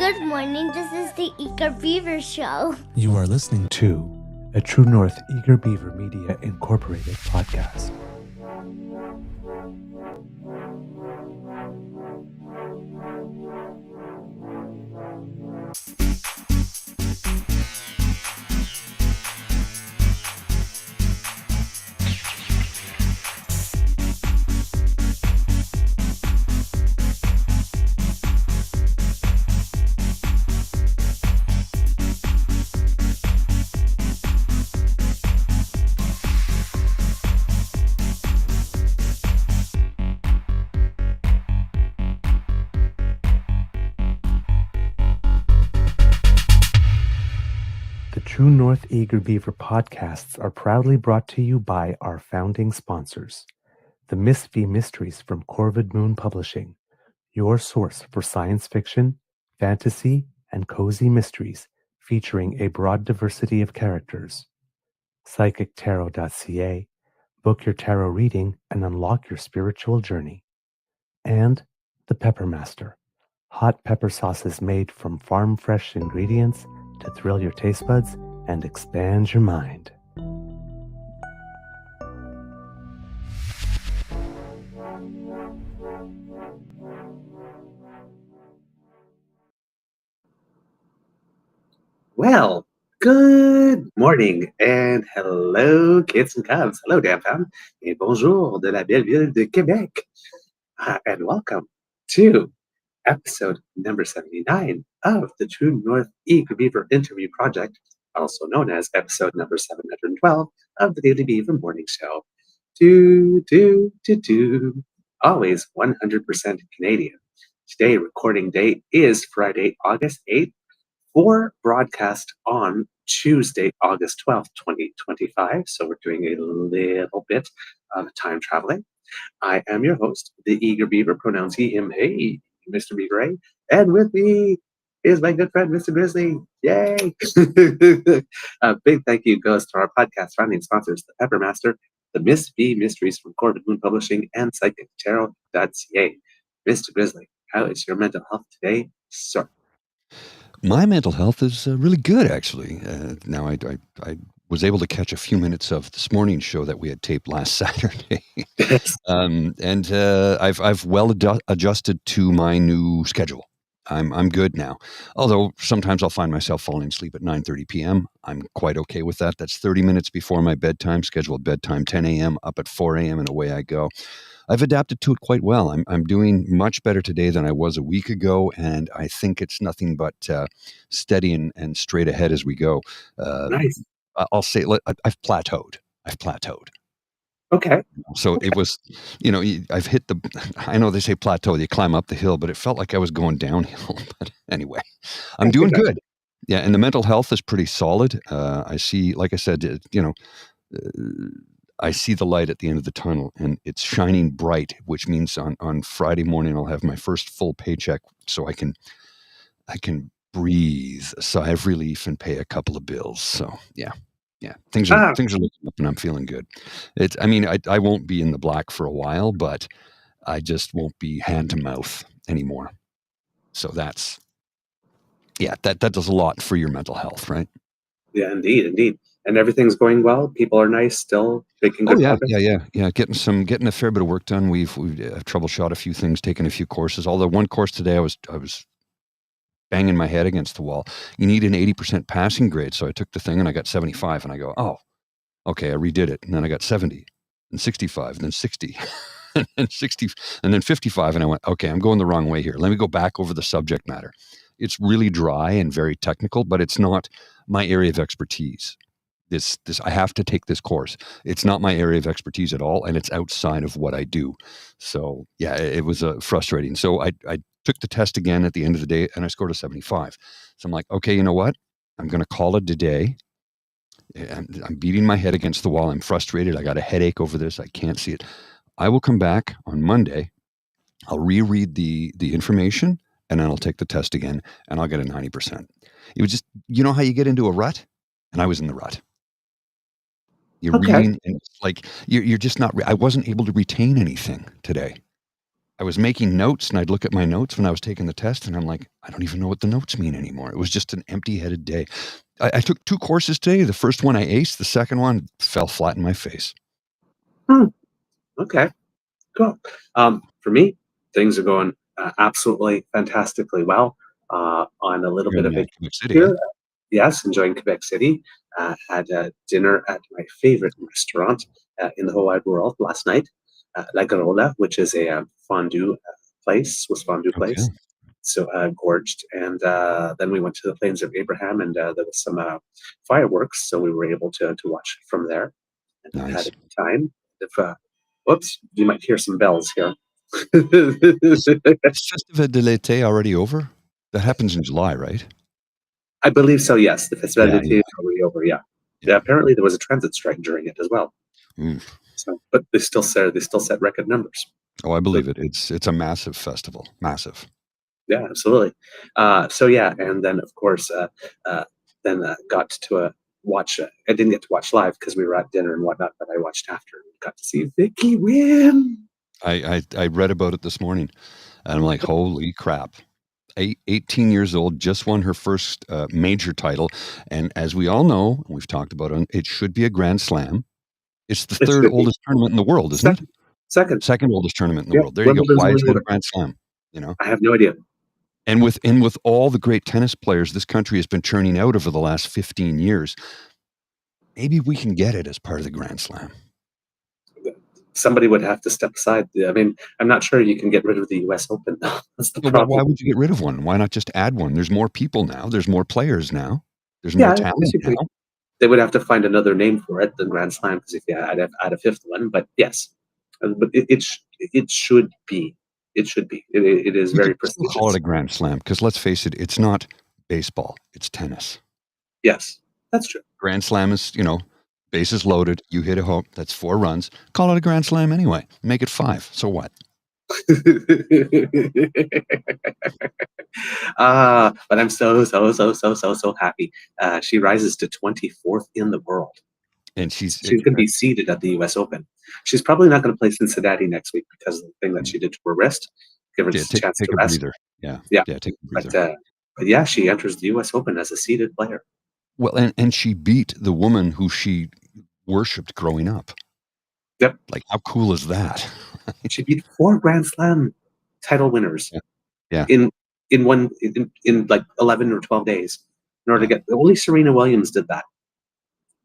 Good morning, this is the Eager Beaver Show. You are listening to a True North Eager Beaver Media Incorporated podcast. True North Eager Beaver podcasts are proudly brought to you by our founding sponsors, the Miss V Mysteries from Corvid Moon Publishing, your source for science fiction, fantasy, and cozy mysteries featuring a broad diversity of characters. PsychicTarot.ca, book your tarot reading and unlock your spiritual journey. And the Pepper Master, hot pepper sauces made from farm-fresh ingredients to thrill your taste buds and expand your mind. Well, good morning and hello, kids and cubs. Hello, DAMFAM, et bonjour de la belle ville de Québec. And welcome to episode number 79 of the True North Eager Beaver Interview Project, also known as episode number 712 of the Daily Beaver Morning Show. Always 100% Canadian. Today, recording date is Friday, August 8th, for broadcast on Tuesday, August 12th, 2025. So we're doing a little bit of time traveling. I am your host, the Eager Beaver, pronouns he, him, hey, Mr. Beaver A. And with me is my good friend, Mr. Grizzly. Yay! A big thank you goes to our podcast founding sponsors, the Pepper Master, the Miss V Mysteries from Corvid Moon Publishing, and PsychicTarot.ca. Mr. Grizzly, how is your mental health today, sir? My mental health is really good, actually. Now, I was able to catch a few minutes of this morning's show that we had taped last Saturday, and I've well adjusted to my new schedule. I'm good now. Although sometimes I'll find myself falling asleep at 9:30 p.m. I'm quite okay with that. That's 30 minutes before my bedtime. Scheduled bedtime 10 a.m. up at 4 a.m. and away I go. I've adapted to it quite well. I'm doing much better today than I was a week ago, and I think it's nothing but steady and straight ahead as we go. Nice. I'll say I've plateaued. Okay. So it was, I've hit I know they say plateau, you climb up the hill, but it felt like I was going downhill. But anyway, I'm doing good. Yeah, and the mental health is pretty solid. I see, like I said, I see the light at the end of the tunnel, and it's shining bright, which means on Friday morning I'll have my first full paycheck, so I can breathe a sigh of relief and pay a couple of bills. So yeah, things are looking up, and I'm feeling good. I won't be in the black for a while, but I just won't be hand to mouth anymore. So that does a lot for your mental health, right? Yeah, indeed. And everything's going well. People are nice still, making good progress. Yeah. Getting a fair bit of work done. We've troubleshot a few things, taken a few courses. Although one course today, I was banging my head against the wall. You need an 80% passing grade, so I took the thing and I got 75, and I go, oh, okay, I redid it, and then I got 70, and 65, and then 60, and then 60, and then 55, and I went, okay, I'm going the wrong way here. Let me go back over the subject matter. It's really dry and very technical, but it's not my area of expertise. This I have to take this course. It's not my area of expertise at all, and it's outside of what I do. So yeah, it was frustrating. So I took the test again at the end of the day, and I scored a 75. So I'm like, okay, you know what? I'm going to call it a day. I'm beating my head against the wall. I'm frustrated. I got a headache over this. I can't see it. I will come back on Monday. I'll reread the information, and then I'll take the test again, and I'll get a 90%. It was just, you know how you get into a rut? And I was in the rut. You're reading, and it's like you're just not. I wasn't able to retain anything today. I was making notes, and I'd look at my notes when I was taking the test, and I'm like, I don't even know what the notes mean anymore. It was just an empty-headed day. I took 2 courses today. The first one I aced. The second one fell flat in my face. Okay, cool. For me, things are going absolutely fantastically well. On a little You're bit of in vacation Quebec City, here. Yes, enjoying Quebec City. Had dinner at my favorite restaurant in the whole wide world last night, La Garola, which is a fondue place, Swiss fondue Okay. place. So gorged, and then we went to the Plains of Abraham, and there was some fireworks, so we were able to watch from there, and had Nice. a good time. If whoops, you might hear some bells here. Is Festival de l'été already over? That happens in July, right? I believe so. Yes, the Festival Yeah, d'été is already over. Yeah. yeah. Apparently there was a transit strike during it as well. Oof. So, but they still set record numbers. Oh, I believe it. It's a massive festival. Massive. Yeah, absolutely. So yeah, and then of course, got to watch. I didn't get to watch live because we were at dinner and whatnot, but I watched after and got to see Vicky win. I read about it this morning, and I'm like, holy crap. 18 years old, just won her first major title. And as we all know, we've talked about it, it should be a Grand Slam. It's the third oldest tournament in the world, isn't it? Second oldest tournament in the world. There you go. Why is it a Grand Slam? You know, I have no idea. And with all the great tennis players this country has been churning out over the last 15 years, maybe we can get it as part of the Grand Slam. Somebody would have to step aside. I mean, I'm not sure you can get rid of the U.S. Open. That's the problem. Why would you get rid of one? Why not just add one? There's more people now. There's more players now. There's more talent now. They would have to find another name for it than Grand Slam, because if you add a fifth one, but yes, but it should be. It should be. It is very prestigious. Call it a Grand Slam, because let's face it, it's not baseball. It's tennis. Yes, that's true. Grand Slam is, bases loaded. You hit a home. That's 4 runs. Call it a Grand Slam anyway. Make it 5. So what? But I'm so happy. She rises to 24th in the world. And she's going to be seeded at the U.S. Open. She's probably not going to play Cincinnati next week because of the thing that she did to her wrist. Give her a chance to rest. Breather. Yeah, take a breather. But yeah, she enters the U.S. Open as a seeded player. Well, and she beat the woman who she worshipped growing up. Yep. Like, how cool is that? She beat 4 Grand Slam title winners. Yeah. In like 11 or 12 days, in order to get. Only Serena Williams did that.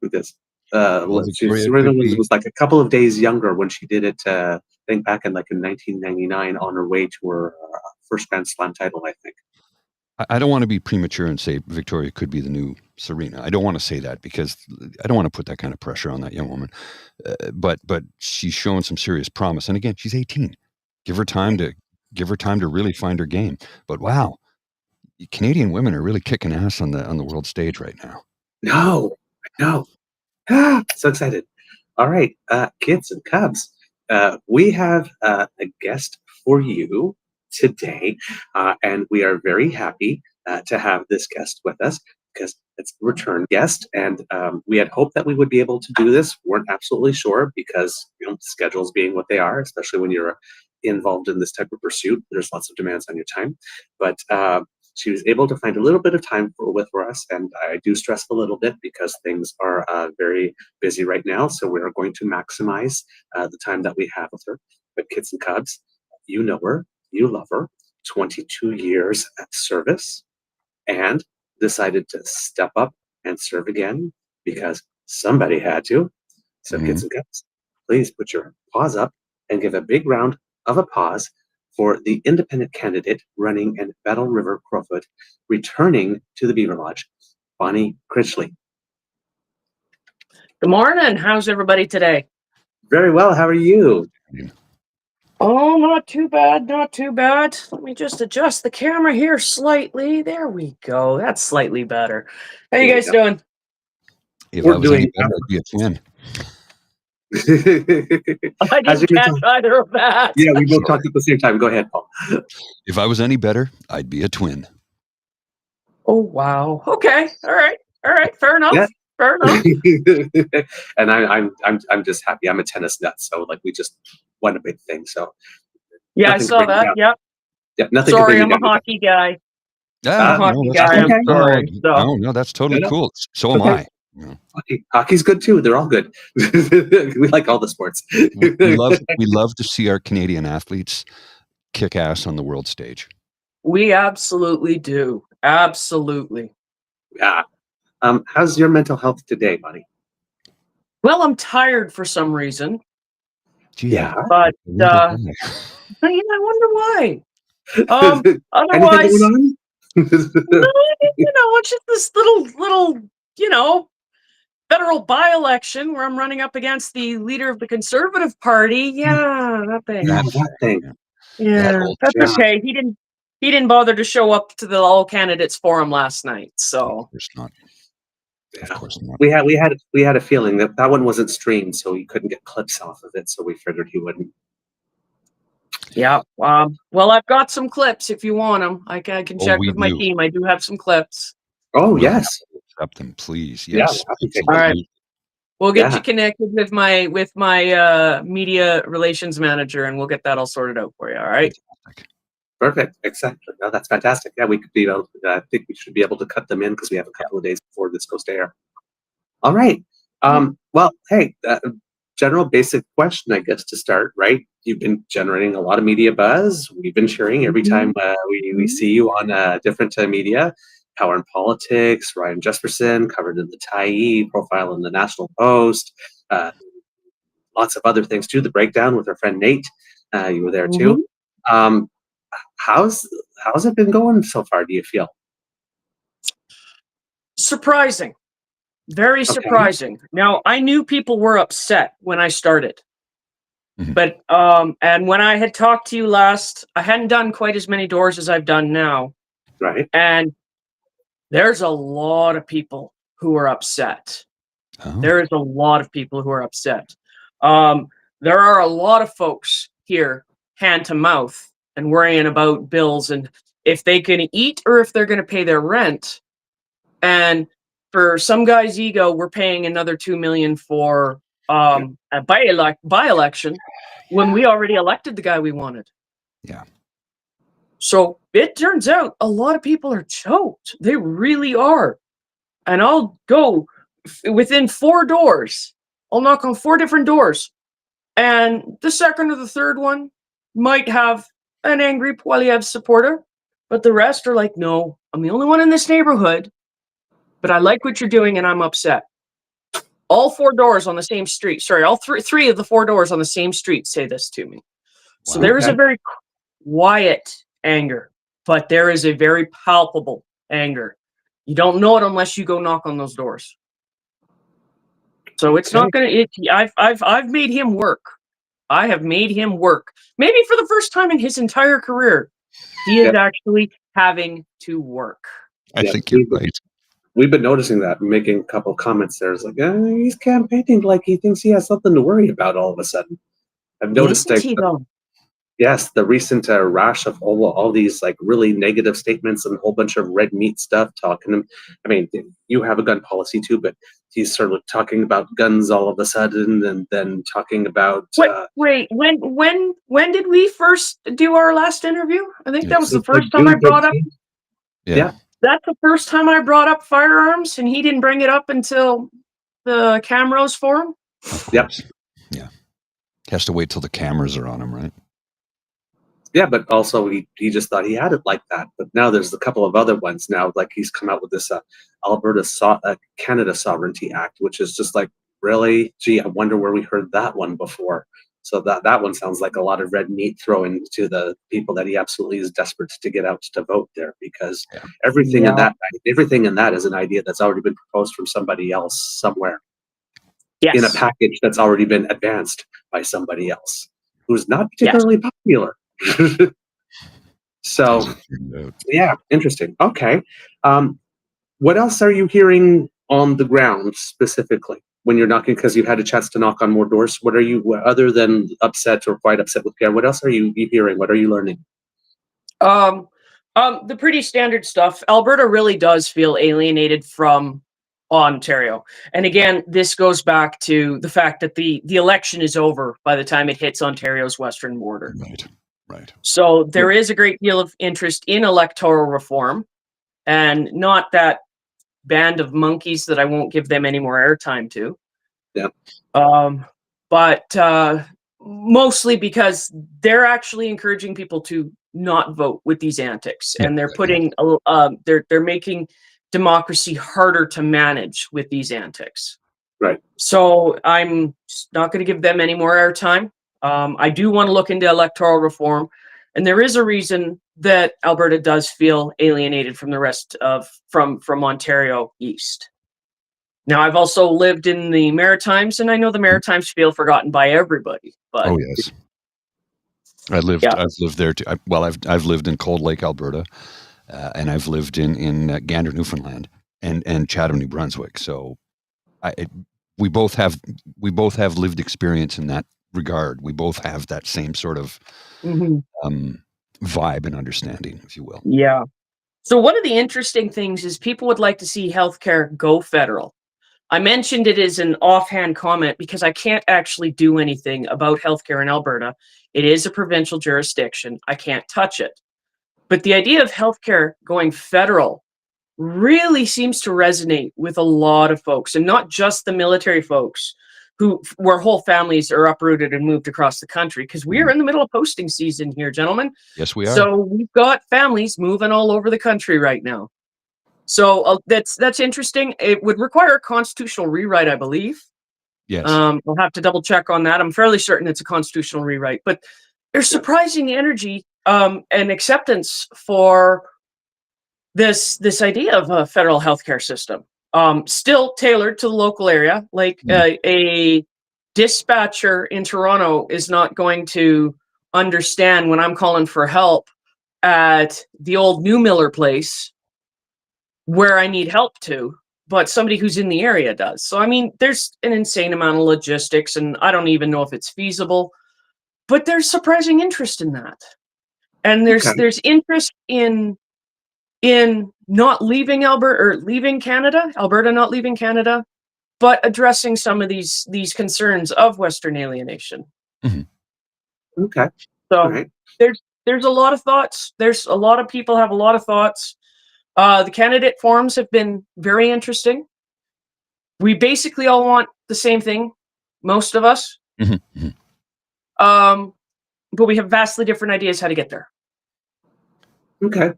With this. Serena Williams was like a couple of days younger when she did it. I think back in 1999, on her way to her first Grand Slam title, I think. I don't want to be premature and say Victoria could be the new Serena. I don't want to say that because I don't want to put that kind of pressure on that young woman. But she's showing some serious promise. And again, she's 18. Give her time to really find her game. But wow, Canadian women are really kicking ass on the world stage right now. No. So excited. All right, kids and cubs, we have a guest for you today, and we are very happy to have this guest with us because it's a return guest, and we had hoped that we would be able to do this. Weren't absolutely sure because schedules being what they are, especially when you're involved in this type of pursuit, there's lots of demands on your time, but she was able to find a little bit of time for us, and I do stress a little bit because things are very busy right now, so we are going to maximize the time that we have with her. But kids and cubs, you know her, you love her, 22 years at service, and decided to step up and serve again because somebody had to. So kids and cubs, please put your paws up and give a big round of applause for the independent candidate running in Battle River-Crowfoot, returning to the Beaver Lodge, Bonnie Critchley. Good morning. How's everybody today? Very well. How are you? Oh, not too bad. Not too bad. Let me just adjust the camera here slightly. There we go. That's slightly better. How you guys doing? If I was any better, I'd be a twin. I didn't catch either of that. Yeah, we both talked at the same time. Go ahead, Paul. If I was any better, I'd be a twin. Oh, wow. Okay. All right. Fair enough. Yeah. Fair enough. And I'm just happy. I'm a tennis nut, so we just won a big thing. So Yeah, I Nothing to saw bring you that. down. Yep. Yeah, nothing to Sorry, bring you I'm a down with that. hockey guy. Yeah, I'm a hockey no, guy. that's I'm okay. sorry. So no, that's totally No, no. cool. So am Okay. I. You know. Hockey's good too. They're all good. We like all the sports. We love to see our Canadian athletes kick ass on the world stage. we absolutely do. Absolutely. Yeah. How's your mental health today, buddy? Well, I'm tired for some reason, Gee, Yeah. but I wonder yeah, why. I wonder why. Anything Otherwise, going on? no, it's just this little, federal by-election where I'm running up against the leader of the Conservative Party. Yeah, that thing. Yeah, That's that thing. that Yeah, whole that's Yeah. okay. He didn't bother to show up to the all candidates forum last night. So of course not. Of Yeah. course not. We had a feeling that one wasn't streamed, so he couldn't get clips off of it. So we figured he wouldn't. yeah. Well, I've got some clips if you want them. I can Oh, check we with my do. team. I do have some clips. Oh We'll yes. accept them, please. Yeah, Yes. we'll have to take All right. absolutely. We'll get Yeah. you connected with my media relations manager, and we'll get that all sorted out for you. All right. Fantastic. Perfect. Exactly. No, that's fantastic. Yeah, we could be able. I think we should be able to cut them in because we have a couple of days before this goes to air. All right. Well, hey, general basic question, I guess, to start. Right? You've been generating a lot of media buzz. We've been sharing every time we see you on different media. Power and Politics, Ryan Jesperson covered in the Tyee, profile in the National Post, lots of other things too. The breakdown with our friend Nate, you were there too. How's it been going so far? Do you feel Surprising. Very okay? surprising. Now, I knew people were upset when I started. Mhm. But and when I had talked to you last, I hadn't done quite as many doors as I've done now. Right? And there's a lot of people who are upset. Oh, There is a lot of people who are upset. There are a lot of folks here, hand to mouth, and worrying about bills and if they can eat or if they're going to pay their rent. And for some guy's ego, we're paying another $2 million for a by-election when we already elected the guy we wanted. yeah. So it turns out a lot of people are choked. They really are. And I'll go within 4 doors. I'll knock on 4 different doors. And the second or the third one might have an angry Poilievre supporter, but the rest are like, no, I'm the only one in this neighborhood, but I like what you're doing and I'm upset. All 4 doors on the same street. Sorry, all three of the 4 doors on the same street say this to me. So Wow. there is a Okay. very quiet anger, but there is a very palpable anger. You don't know it unless you go knock on those doors. So it's not gonna. I've made him work. I have made him work. Maybe for the first time in his entire career, he is Yep. actually having to work. I Yeah, think you're right. We've been noticing that, making a couple comments there. It's like, he's campaigning like he thinks he has something to worry about all of a sudden. I've noticed Isn't he though? yes, the recent rash of all these like really negative statements and a whole bunch of red meat stuff talking. I mean, you have a gun policy too, but he's sort of talking about guns all of a sudden, and then talking about Wait, when did we first do our last interview? I think that was the it's like first time I June brought up. 15th. Yeah. That's the first time I brought up firearms, and he didn't bring it up until the Camrose forum. Of Yep. course. Yeah. He has to wait till the cameras are on him, right? Yeah, but also he just thought he had it like that. But now there's a couple of other ones now. Like he's come out with this Canada Sovereignty Act, which is just like, really? Gee, I wonder where we heard that one before. So that one sounds like a lot of red meat thrown to the people that he absolutely is desperate to get out to vote there, because Yeah. everything in that is an idea that's already been proposed from somebody else somewhere Yes. in a package that's already been advanced by somebody else who's not particularly popular. So yeah, interesting. Okay. What else are you hearing on the ground specifically when you're knocking, because you've had a chance to knock on more doors? What are you, other than upset or quite upset with Pierre, what else are you hearing? What are you learning? The pretty standard stuff. Alberta really does feel alienated from Ontario. And again, this goes back to the fact that the election is over by the time it hits Ontario's western border. Right. Right. So there is a great deal of interest in electoral reform, and not that band of monkeys that I won't give them any more airtime to. Yeah. But mostly because they're actually encouraging people to not vote with these antics, and they're putting they're making democracy harder to manage with these antics. Right. So I'm not going to give them any more airtime. I do want to look into electoral reform, and there is a reason that Alberta does feel alienated from the rest of from Ontario East. Now, I've also lived in the Maritimes, and I know the Maritimes feel forgotten by everybody. But Oh yes, I've lived there too. I've lived in Cold Lake, Alberta, and I've lived in Gander, Newfoundland, and Chatham, New Brunswick. So, we both have lived experience in that regard. We both have that same sort of vibe and understanding, if you will. Yeah. So one of the interesting things is people would like to see healthcare go federal. I mentioned it as an offhand comment because I can't actually do anything about healthcare in Alberta. It is a provincial jurisdiction. I can't touch it. But the idea of healthcare going federal really seems to resonate with a lot of folks, and not just the military folks where whole families are uprooted and moved across the country, because we are in the middle of posting season here, gentlemen. Yes, we are. So we've got families moving all over the country right now. So that's interesting. It would require a constitutional rewrite, I believe. Yes. We'll have to double check on that. I'm fairly certain it's a constitutional rewrite, but there's surprising energy and acceptance for this idea of a federal healthcare system. Still tailored to the local area. Like a dispatcher in Toronto is not going to understand when I'm calling for help at the old New Miller place where I need help to, but somebody who's in the area does. So, I mean, there's an insane amount of logistics, and I don't even know if it's feasible, but there's surprising interest in that. And there's interest in not leaving Alberta or leaving Canada, Alberta not leaving Canada, but addressing some of these concerns of Western alienation. Mm-hmm. Okay. So there's a lot of thoughts. There's a lot of people have a lot of thoughts. The candidate forums have been very interesting. We basically all want the same thing, most of us. Mm-hmm. But we have vastly different ideas how to get there. Okay.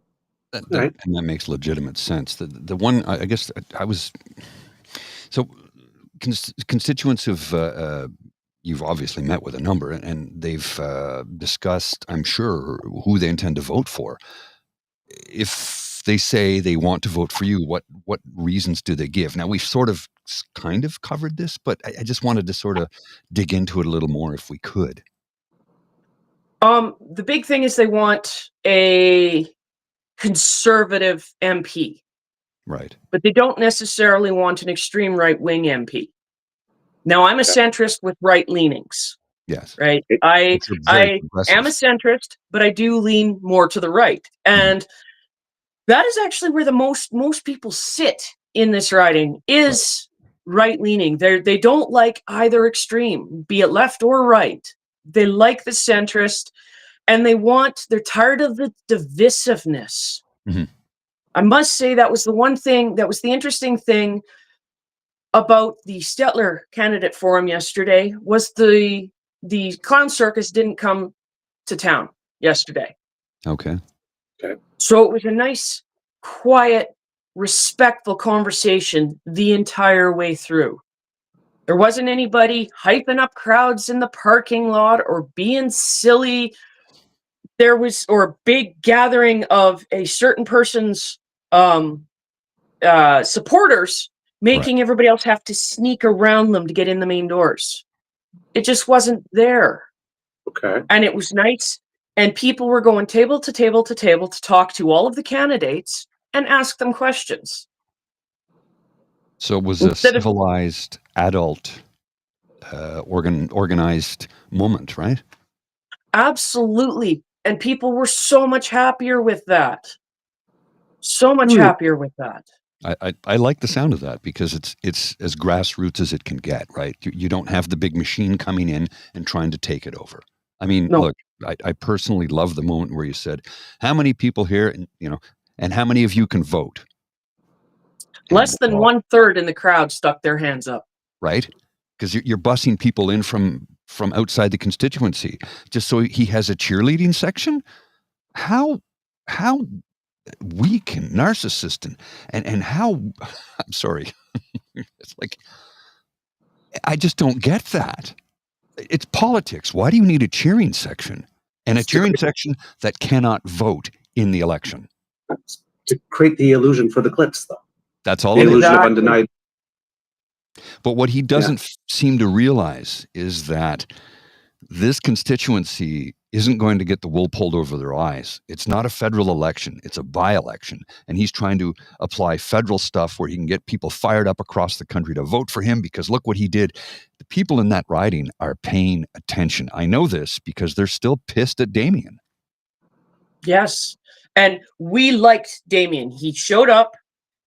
And that makes legitimate sense. The one, I guess, I was so constituents of you've obviously met with a number, and they've discussed, I'm sure, who they intend to vote for. If they say they want to vote for you, what reasons do they give? Now, we've kind of covered this, but I just wanted to sort of dig into it a little more if we could. The big thing is they want a conservative MP. Right. But they don't necessarily want an extreme right-wing MP. Now, I'm a centrist with right leanings. Yes. Right. I am a centrist, but I do lean more to the right. And that is actually where the most people sit in this riding is right leaning. They don't like either extreme, be it left or right. They like the centrist, and they're tired of the divisiveness. Mm-hmm. I must say that was the interesting thing about the Stetler candidate forum yesterday was the clown circus didn't come to town yesterday. Okay. So it was a nice, quiet, respectful conversation the entire way through. There wasn't anybody hyping up crowds in the parking lot or being silly. Or a big gathering of a certain person's supporters, making everybody else have to sneak around them to get in the main doors. It just wasn't there. Okay. And it was nice. And people were going table to table to table to talk to all of the candidates and ask them questions. So it was a civilized, adult, organized moment, right? Absolutely. And people were so much happier with that. So much happier with that. I like the sound of that because it's as grassroots as it can get, right? You don't have the big machine coming in and trying to take it over. I mean, look, I personally love the moment where you said, how many people here, and, and how many of you can vote? Less than 1/3 in the crowd stuck their hands up. Right? Because you're bussing people in from outside the constituency just so he has a cheerleading section. How weak and narcissistic and how, I'm sorry. It's like, I just don't get that. It's politics. Why do you need a cheering section? And a cheering section that cannot vote in the election? To create the illusion for the clips, though. That's all The it is. illusion of undenied. But what he doesn't seem to realize is that this constituency isn't going to get the wool pulled over their eyes. It's not a federal election. It's a by-election. And he's trying to apply federal stuff where he can get people fired up across the country to vote for him, because look what he did. The people in that riding are paying attention. I know this because they're still pissed at Damien. Yes. And we liked Damien. He showed up.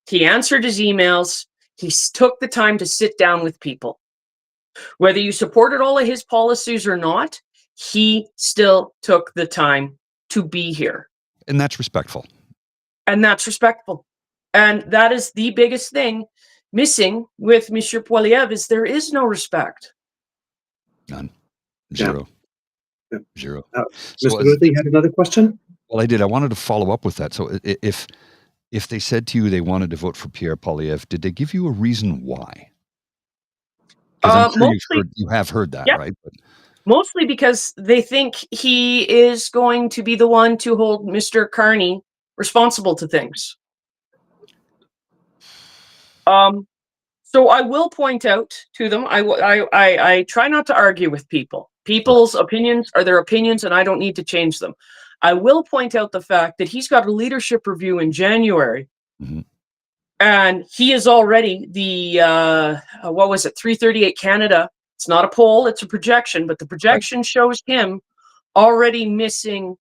He answered his emails. He took the time to sit down with people. Whether you supported all of his policies or not, he still took the time to be here. And that's respectful. And that's respectful. And that is the biggest thing missing with Monsieur Poilievre, is there is no respect. None. Zero. Yeah. Zero. Mr. Ruthie had another question? Well, I did. I wanted to follow up with that. So if they said to you they wanted to vote for Pierre Poilievre, did they give you a reason why? I'm sure you have heard that, right? But mostly because they think he is going to be the one to hold Mr. Carney responsible to things. So I will point out to them, I try not to argue with people. People's opinions are their opinions, and I don't need to change them. I will point out the fact that he's got a leadership review in January. Mm-hmm. And he is already the, 338 Canada. It's not a poll, it's a projection, but the projection shows him already missing,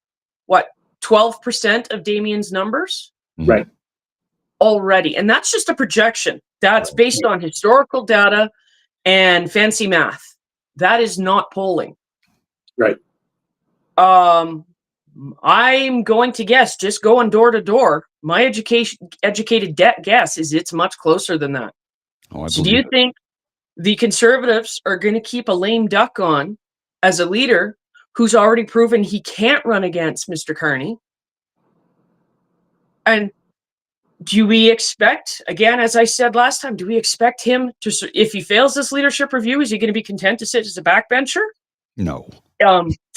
12% of Damien's numbers? Right. Already. And that's just a projection. That's based on historical data and fancy math. That is not polling. Right. I'm going to guess, just going door to door, my educated guess is it's much closer than that. So do you think the Conservatives are going to keep a lame duck on as a leader who's already proven he can't run against Mr. Carney? And do we expect, again, as I said last time, do we expect him to, if he fails this leadership review, is he going to be content to sit as a backbencher? No.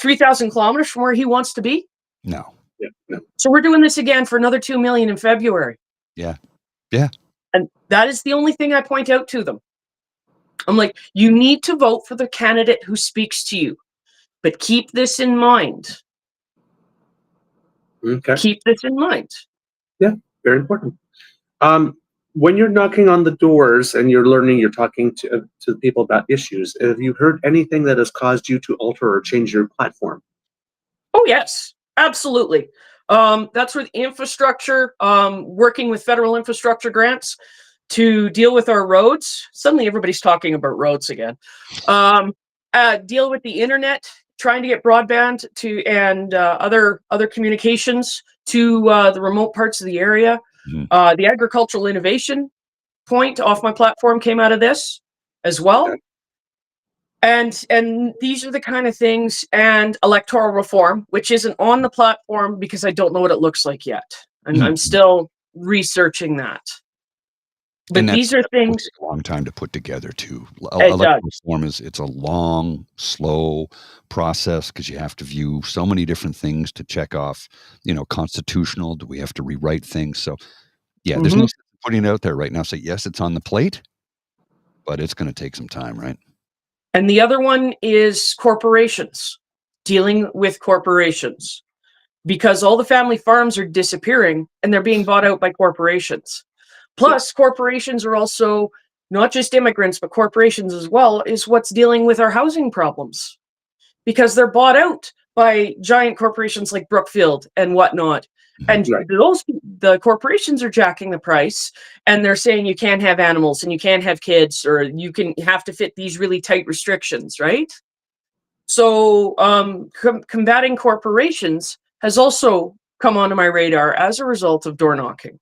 3,000 kilometers from where he wants to be? No. Yeah, no. So we're doing this again for another 2 million in February. Yeah. Yeah. And that is the only thing I point out to them. I'm like, you need to vote for the candidate who speaks to you, but keep this in mind. Okay. Keep this in mind. Yeah, very important. When you're knocking on the doors and you're learning, you're talking to the people about issues, have you heard anything that has caused you to alter or change your platform? Oh, yes, absolutely. That's with infrastructure, working with federal infrastructure grants to deal with our roads. Suddenly everybody's talking about roads again. Deal with the internet, trying to get broadband to and other communications to the remote parts of the area. Mm-hmm. The agricultural innovation point off my platform came out of this as well. Okay. And these are the kind of things, and electoral reform, which isn't on the platform because I don't know what it looks like yet. And I'm still researching that. But these are things take a long time to put together too. Electoral reform it's a long, slow process because you have to view so many different things to check off, constitutional. Do we have to rewrite things? So yeah, there's no sense in putting it out there right now. Say, yes, it's on the plate, but it's going to take some time, right? And the other one is corporations, dealing with corporations, because all the family farms are disappearing and they're being bought out by corporations. Plus, corporations are also not just immigrants, but corporations as well, is what's dealing with our housing problems, because they're bought out by giant corporations like Brookfield and whatnot. And the corporations are jacking the price, and they're saying you can't have animals and you can't have kids, or you have to fit these really tight restrictions, right? So combating corporations has also come onto my radar as a result of door knocking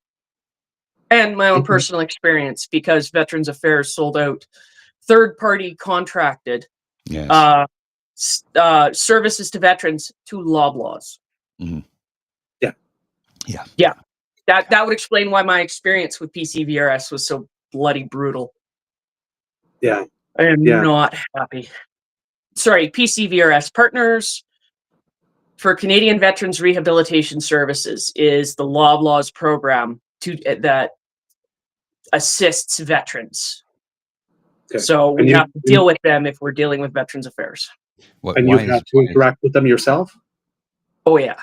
and my own personal experience, because Veterans Affairs sold out third-party contracted Yes. services to veterans to Loblaws. Mm-hmm. Yeah. Yeah. Yeah. That would explain why my experience with PCVRS was so bloody brutal. Yeah. I am Yeah. not happy. Sorry, PCVRS, Partners for Canadian Veterans Rehabilitation Services, is the Loblaws program that assists veterans. Okay. So we have to deal with them if we're dealing with Veterans Affairs. And you have to interact with them yourself? Oh, yeah.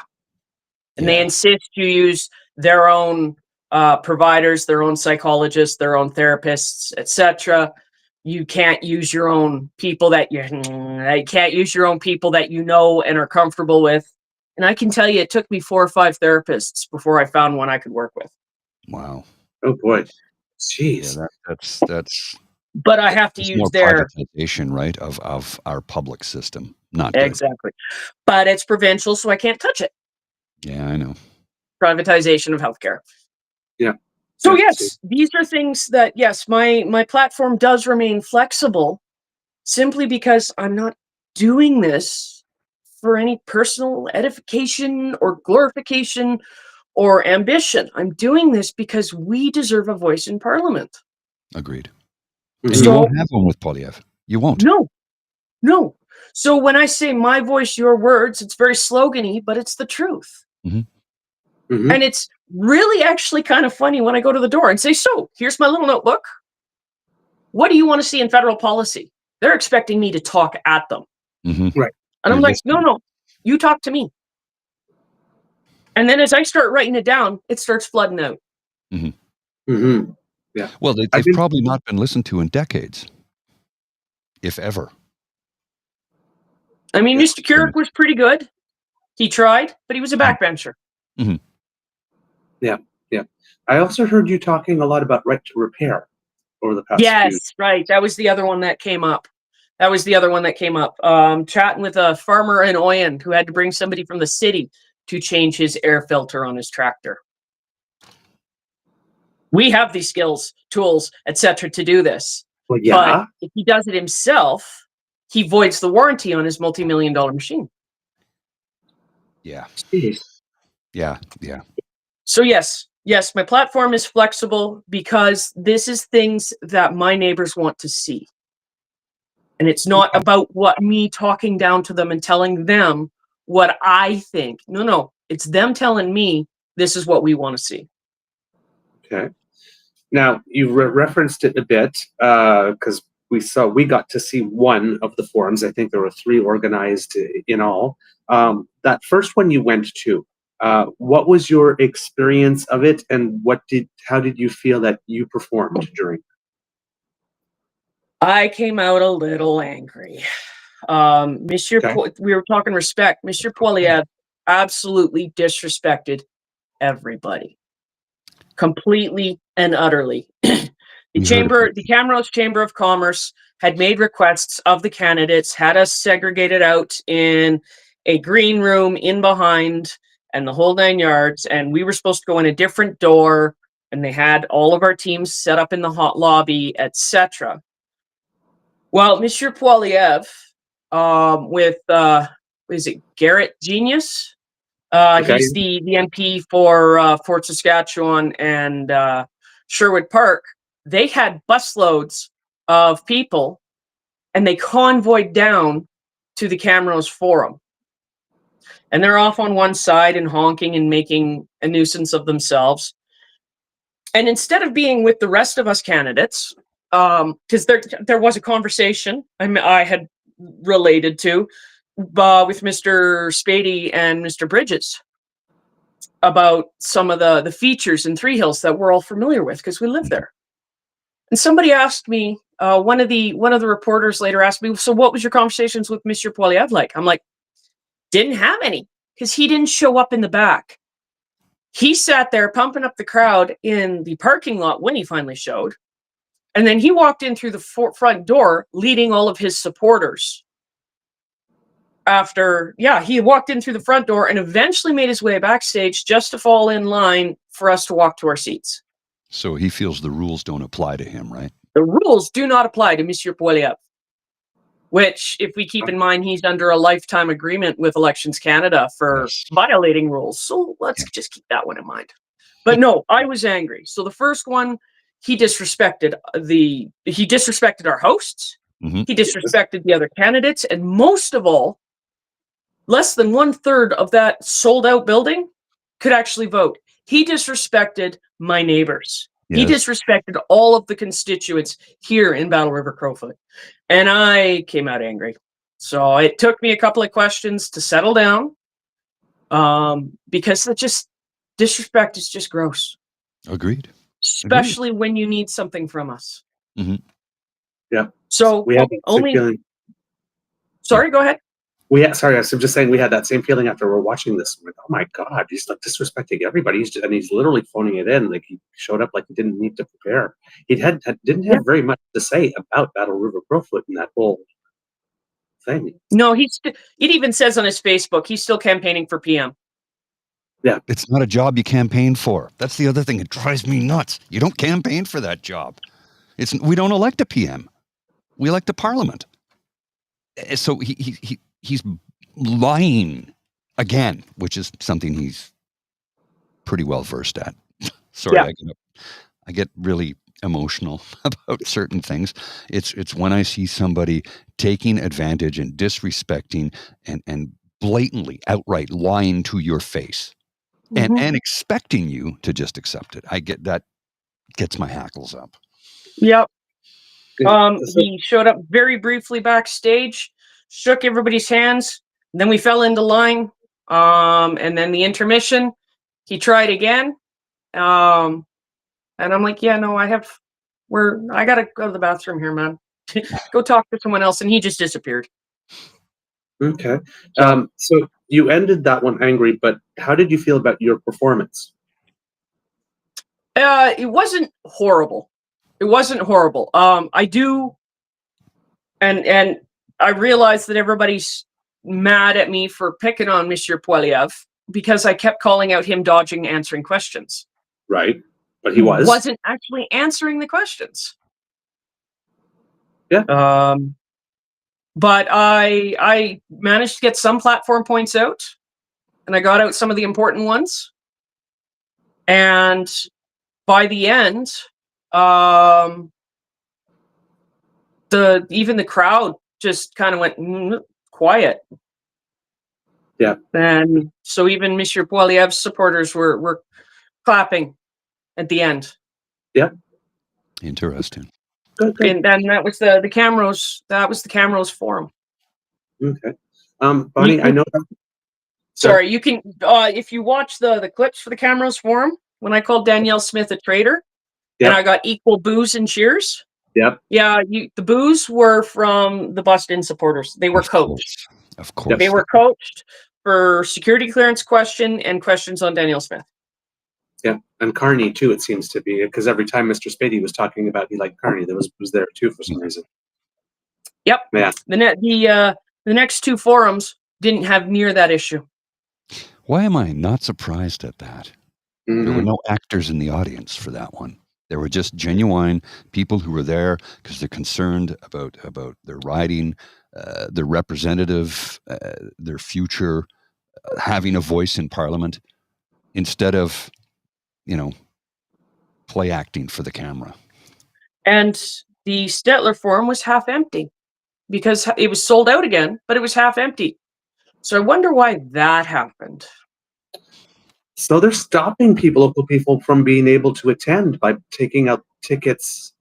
And they insist you use their own providers, their own psychologists, their own therapists, etc. You can't use your own people that you know and are comfortable with. And I can tell you, it took me 4 or 5 therapists before I found one I could work with. Wow. Oh boy. Jeez. Yeah, that's. But I have to use more their privatization, right, of our public system. Not good. exactly. But it's provincial, so I can't touch it. Yeah, I know. Privatization of healthcare. Yeah. So yes, these are things that, yes, my platform does remain flexible, simply because I'm not doing this for any personal edification or glorification or ambition. I'm doing this because we deserve a voice in Parliament. Agreed. Mhm. And you won't have one with Poilievre. You won't. No. So when I say my voice, your words, it's very slogany, but it's the truth. Mm-hmm. Mm-hmm. And it's really actually kind of funny when I go to the door and say, so here's my little notebook. What do you want to see in federal policy? They're expecting me to talk at them. Mm-hmm. Right. And I'm like, no, you talk to me. And then as I start writing it down, it starts flooding out. Mm-hmm. Mm-hmm. Yeah. Well, they've probably not been listened to in decades, if ever. I mean, Mr. Keurig was pretty good. He tried, but he was a backbencher. Mm-hmm. Yeah. Yeah. I also heard you talking a lot about right to repair over the past Yes, few. right. That was the other one that came up. Chatting with a farmer in Oyen who had to bring somebody from the city to change his air filter on his tractor. We have these skills, tools, etc. to do this. Well, yeah. But if he does it himself, he voids the warranty on his multi-million-dollar machine. Yeah. Jeez. Yeah. So yes, my platform is flexible because this is things that my neighbors want to see. And it's not about me talking down to them and telling them what I think. No. It's them telling me this is what we want to see. Okay. Now, you referenced it a bit because we got to see one of the forums. I think there were 3 organized in all. That first one you went to, what was your experience of it, and how did you feel that you performed during? I came out a little angry. We were talking respect. Mr. Poilievre absolutely disrespected everybody, completely and utterly. The Camrose Chamber of Commerce had made requests of the candidates, had us segregated out in a green room in behind and the whole 9 yards, and we were supposed to go in a different door, and they had all of our teams set up in the hot lobby, etc. Well, Monsieur Poilievre, with is it Garrett Genius? He's the MP for Fort Saskatchewan and Sherwood Park. They had busloads of people, and they convoyed down to the Camrose Forum. And they're off on one side and honking and making a nuisance of themselves. And instead of being with the rest of us candidates, because there was a conversation I had related to with Mr. Spady and Mr. Bridges about some of the features in Three Hills that we're all familiar with because we live there. And somebody asked me, one of the reporters later asked me, so what was your conversations with Mr. Poilievre like? I'm like, didn't have any, because he didn't show up in the back. He sat there pumping up the crowd in the parking lot when he finally showed. And then he walked in through the front door leading all of his supporters. after, he walked in through the front door and eventually made his way backstage just to fall in line for us to walk to our seats. So he feels the rules don't apply to him, right? The rules do not apply to Monsieur Poilievre, which, if we keep in mind, he's under a lifetime agreement with Elections Canada for violating rules. So let's just keep that one in mind. But no, I was angry. So the first one, he disrespected our hosts. Mm-hmm. He disrespected the other candidates, and most of all, less than 1/3 of that sold-out building could actually vote. He disrespected my neighbors. Yes. He disrespected all of the constituents here in Battle River-Crowfoot, and I came out angry. So it took me a couple of questions to settle down, because disrespect is just gross. Agreed. Especially when you need something from us. Mm-hmm. Yeah. So we had that same feeling. Sorry, go ahead. Sorry, I was just saying we had that same feeling after we're watching this. We're like, oh my God, he's like disrespecting everybody. He's literally phoning it in. Like, he showed up like he didn't need to prepare. He didn't have very much to say about Battle River-Crowfoot in that whole thing. No, it even says on his Facebook he's still campaigning for PM. Yeah, it's not a job you campaign for. That's the other thing. It drives me nuts. You don't campaign for that job. We don't elect a PM. We elect a parliament. So he's lying again, which is something he's pretty well versed at. Sorry, yeah. I get really emotional about certain things. It's when I see somebody taking advantage and disrespecting and blatantly outright lying to your face. Mm-hmm. And expecting you to just accept it. Gets my hackles up. Yep. He showed up very briefly backstage, shook everybody's hands, and then we fell into line. And then the intermission, he tried again. And I'm like, I gotta go to the bathroom here, man. Go talk to someone else. And he just disappeared. Okay. So you ended that one angry, but how did you feel about your performance? It wasn't horrible. I do, and I realized that everybody's mad at me for picking on Monsieur Poilievre because I kept calling out him dodging answering questions. Right, but he wasn't actually answering the questions. Yeah. But I managed to get some platform points out, and I got out some of the important ones. And by the end, even the crowd just kind of went quiet. Yeah. And so even Monsieur Poilievre's supporters were clapping at the end. Yeah. Interesting. Good. And that was the Camrose. That was the Camrose forum. Okay. Bonnie, I know that. Sorry, you can if you watch the clips for the Camrose forum when I called Danielle Smith a traitor, and I got equal boos and cheers. Yep. Yeah, the boos were from the Busted supporters. They were coached. Of course. They were coached for security clearance question and questions on Danielle Smith. Yeah, and Carney too. It seems to be because every time Mr. Spady was talking about he liked Carney, there was there too for some reason. Yep. Yeah. The next two forums didn't have near that issue. Why am I not surprised at that? Mm-hmm. There were no actors in the audience for that one. There were just genuine people who were there because they're concerned about their riding, their representative, their future, having a voice in Parliament, instead of, play acting for the camera. And the Stettler forum was half empty because it was sold out again, but it was half empty. So I wonder why that happened. So they're stopping local people from being able to attend by taking out tickets.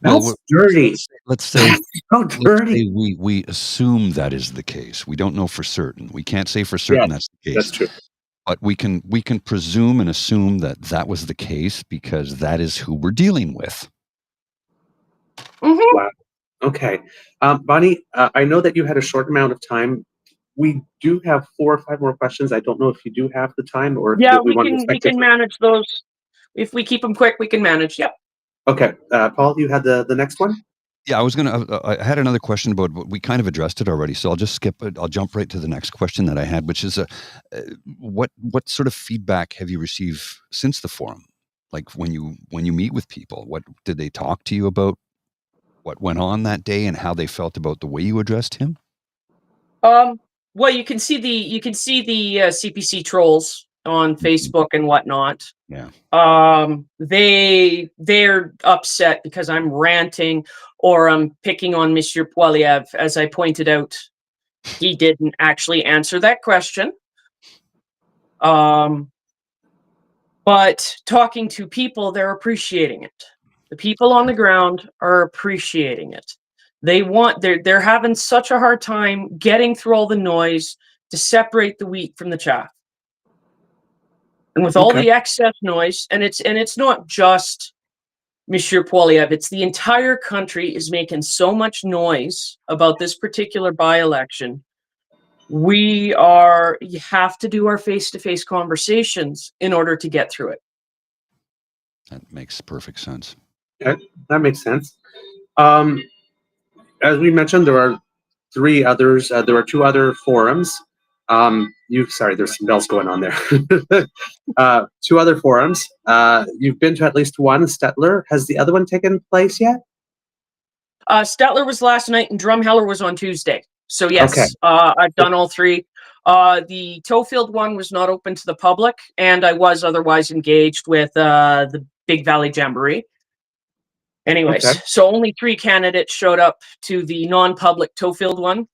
That's dirty. Let's say, so dirty. We assume that is the case. We don't know for certain. We can't say for certain that's the case. That's true. But we can presume and assume that was the case because that is who we're dealing with. Mm-hmm. Wow. Okay. Bonnie, I know that you had a short amount of time. We do have 4 or 5 more questions. I don't know if you do have the time or if we can manage those. If we keep them quick, we can manage. Yep. Okay. Paul, you had the next one? Yeah, I was gonna. I had another question about. We kind of addressed it already, so I'll just skip it. I'll jump right to the next question that I had, which is, what sort of feedback have you received since the forum? Like when you meet with people, what did they talk to you about? What went on that day and how they felt about the way you addressed him? Well, you can see the CPC trolls on Facebook and whatnot. Yeah. They're upset because I'm ranting or I'm picking on Monsieur Poilievre. As I pointed out, he didn't actually answer that question. But talking to people, they're appreciating it. The people on the ground are appreciating it. They're having such a hard time getting through all the noise to separate the wheat from the chaff. And with all the excess noise, and it's not just Monsieur Poilievre, it's the entire country is making so much noise about this particular by-election. You have to do our face-to-face conversations in order to get through it. That makes perfect sense. Yeah, that makes sense. As we mentioned, there are three others. There are two other forums. Sorry, there's some bells going on there. Two other forums. You've been to at least one, Stettler. Has the other one taken place yet? Stettler was last night and Drumheller was on Tuesday. So yes, Okay. I've done all three. The Toefield one was not open to the public, and I was otherwise engaged with the Big Valley Jamboree. Anyways, so only 3 candidates showed up to the non-public Toefield one.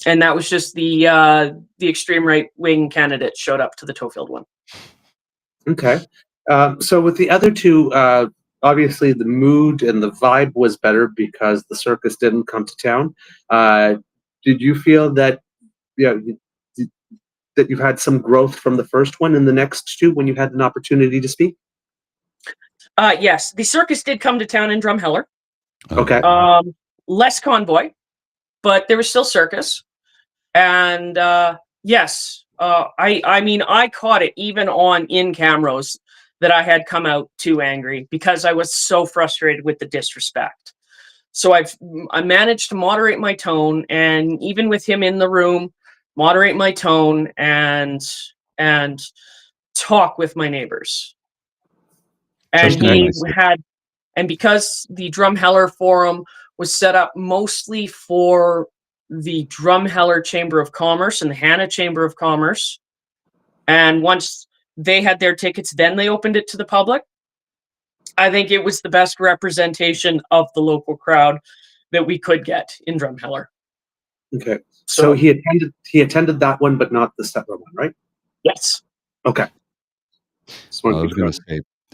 And that was just the extreme right-wing candidate showed up to the Toefield one. Okay. So with the other two, obviously the mood and the vibe was better because the circus didn't come to town. Did you feel that that you've had some growth from the first one in the next two when you had an opportunity to speak? Yes, the circus did come to town in Drumheller. Okay. Less convoy, but there was still circus. And yes, I mean, I caught it even on in cameras that I had come out too angry because I was so frustrated with the disrespect. So I managed to moderate my tone, and even with him in the room, moderate my tone and talk with my neighbors. And because the Drumheller Forum was set up mostly for the Drumheller Chamber of Commerce and the Hannah Chamber of Commerce, and once they had their tickets, then they opened it to the public. I think it was the best representation of the local crowd that we could get in Drumheller. Okay. So he attended that one, but not the Stettler one, right? Yes. Okay. I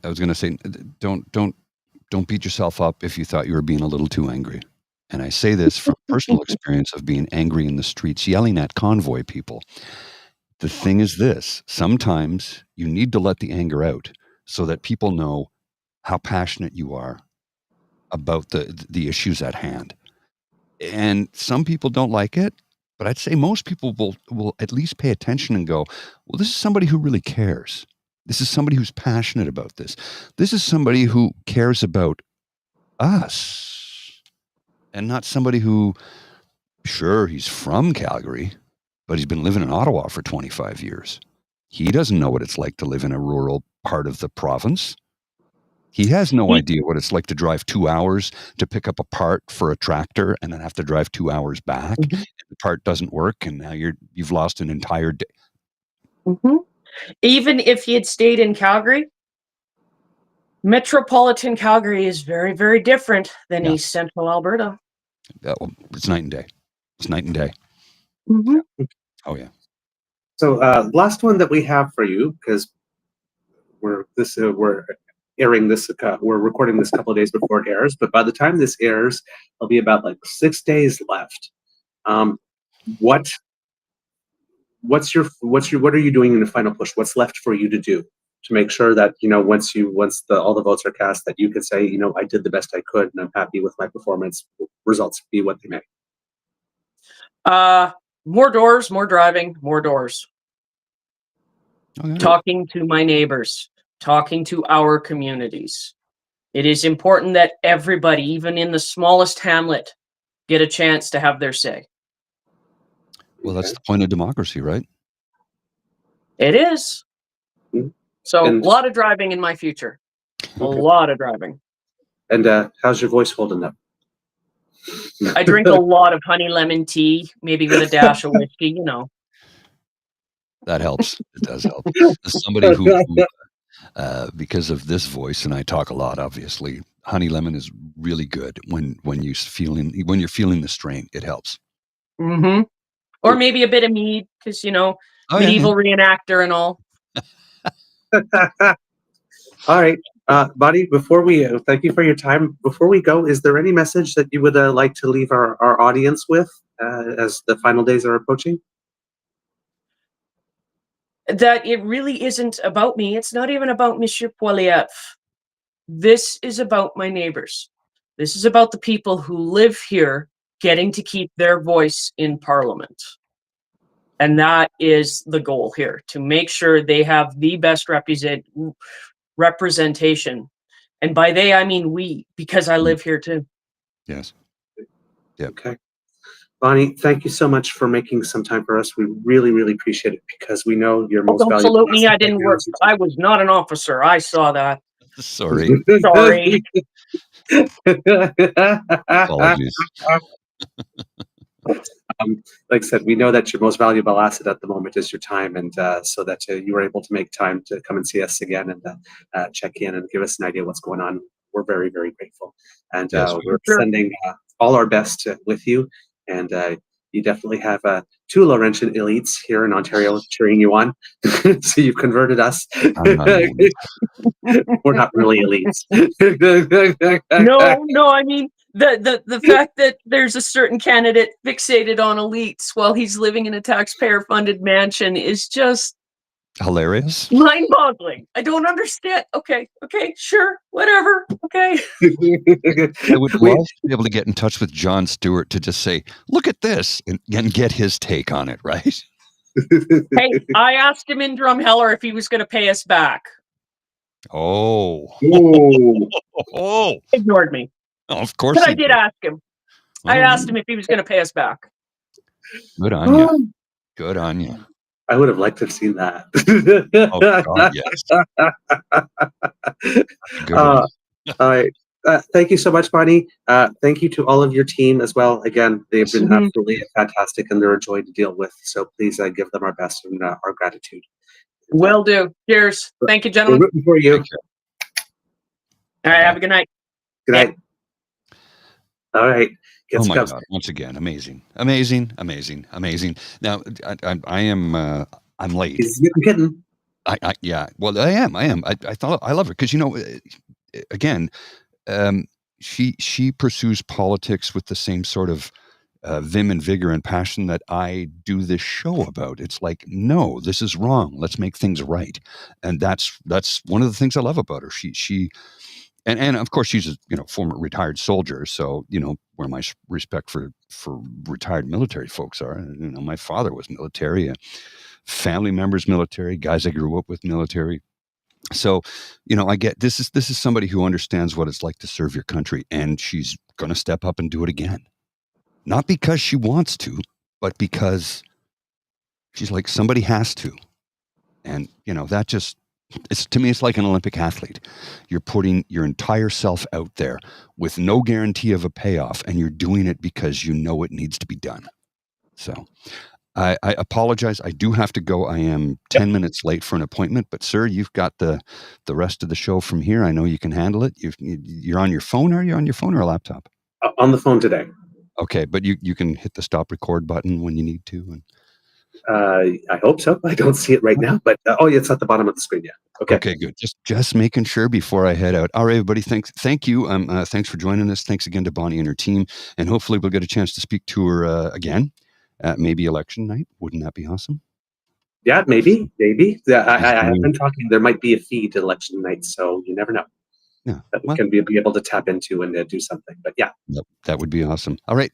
was going to say, don't beat yourself up if you thought you were being a little too angry. And I say this from personal experience of being angry in the streets, yelling at convoy people. The thing is this, sometimes you need to let the anger out so that people know how passionate you are about the issues at hand. And some people don't like it, but I'd say most people will at least pay attention and go, well, this is somebody who really cares. This is somebody who's passionate about this. This is somebody who cares about us and not somebody who, sure, he's from Calgary, but he's been living in Ottawa for 25 years. He doesn't know what it's like to live in a rural part of the province. He has no idea what it's like to drive 2 hours to pick up a part for a tractor and then have to drive 2 hours back. Mm-hmm. And the part doesn't work, and now you've lost an entire day. Mm-hmm. Even if he had stayed in Calgary, metropolitan Calgary is very, very different than East Central Alberta. It's night and day. It's night and day. Mm-hmm. Yeah. Oh yeah. So last one that we have for you, because we're airing this. We're recording this a couple of days before it airs, but by the time this airs, there'll be about 6 days left. What are you doing in the final push? What's left for you to do to make sure that once all the votes are cast, that you can say I did the best I could and I'm happy with my performance. Results be what they may. More doors, more driving, more doors. Okay. Talking to my neighbors, talking to our communities. It is important that everybody, even in the smallest hamlet, get a chance to have their say. Well, that's the point of democracy, right? It is. So And- a lot of driving in my future. A lot of driving. And how's your voice holding up? I drink a lot of honey lemon tea, maybe with a dash of whiskey, you know. That helps. It does help. As somebody who because of this voice, and I talk a lot, obviously, honey lemon is really good when you're feeling the strain. It helps. Mm-hmm. Or maybe a bit of mead, because, you know, medieval reenactor and all. All right. Bonnie, before we thank you for your time. Before we go, is there any message that you would like to leave our audience with as the final days are approaching? That it really isn't about me. It's not even about Monsieur Poilievre. This is about my neighbors. This is about the people who live here getting to keep their voice in Parliament. And that is the goal here, to make sure they have the best representation. And by they, I mean we, because I live here too. Yes. Yep. Okay. Bonnie, thank you so much for making some time for us. We really, really appreciate it, because we know your most Don't valuable. salute me. I didn't work. I was not an officer. I saw that. Sorry. Sorry. Apologies. Like I said, we know that your most valuable asset at the moment is your time, and so that you were able to make time to come and see us again and check in and give us an idea what's going on. We're very, very grateful, and Yes, we're sending all our best with you. And you definitely have 2 Laurentian elites here in Ontario cheering you on. So you've converted us. We're not really elites. No, I mean, the fact that there's a certain candidate fixated on elites while he's living in a taxpayer-funded mansion is just hilarious. mind-boggling. I don't understand. Okay, sure, whatever. Okay. I would love to be able to get in touch with Jon Stewart to just say, look at this, and get his take on it, right? Hey, I asked him in Drumheller if he was going to pay us back. Oh. Ignored me. Oh, of course. But I did ask him. I asked him if he was going to pay us back. Good on you. Good on you. I would have liked to have seen that. God, yes. All right. Thank you so much, Bonnie. Thank you to all of your team as well. Again, they've been absolutely fantastic, and they're a joy to deal with. So please give them our best and our gratitude. Will do. Cheers. Thank you, We're gentlemen. rooting for you. All right. Have a good night. Good night. All right. Oh my God! Once again, amazing. Now, I am. I'm late. He's getting. Yeah. Well, I am. I thought I love her because, you know, again, she pursues politics with the same sort of vim and vigor and passion that I do this show about. It's like, no, this is wrong. Let's make things right, and that's one of the things I love about her. She. And of course, she's a former retired soldier, so where my respect for retired military folks are. My father was military, family members military, guys I grew up with military. So, I get this is somebody who understands what it's like to serve your country, and she's going to step up and do it again, not because she wants to, but because she's like, somebody has to, and that just. To me, it's like an Olympic athlete. You're putting your entire self out there with no guarantee of a payoff, and you're doing it because you know it needs to be done. So I apologize. I do have to go. I am 10 minutes late for an appointment, but sir, you've got the rest of the show from here. I know you can handle it. You're on your phone. Are you on your phone or a laptop? On the phone today. Okay, but you can hit the stop record button when you need to. And I hope so. I don't see it right now, but it's at the bottom of the screen. Yeah. Okay, good. Just making sure before I head out. All right, everybody. Thank you. Thanks for joining us. Thanks again to Bonnie and her team, and hopefully we'll get a chance to speak to her again at maybe election night. Wouldn't that be awesome? Yeah, maybe. Yeah, I have been talking. There might be a feed election night, so you never know. Yeah, that we can be able to tap into and do something. But yeah, that would be awesome. All right,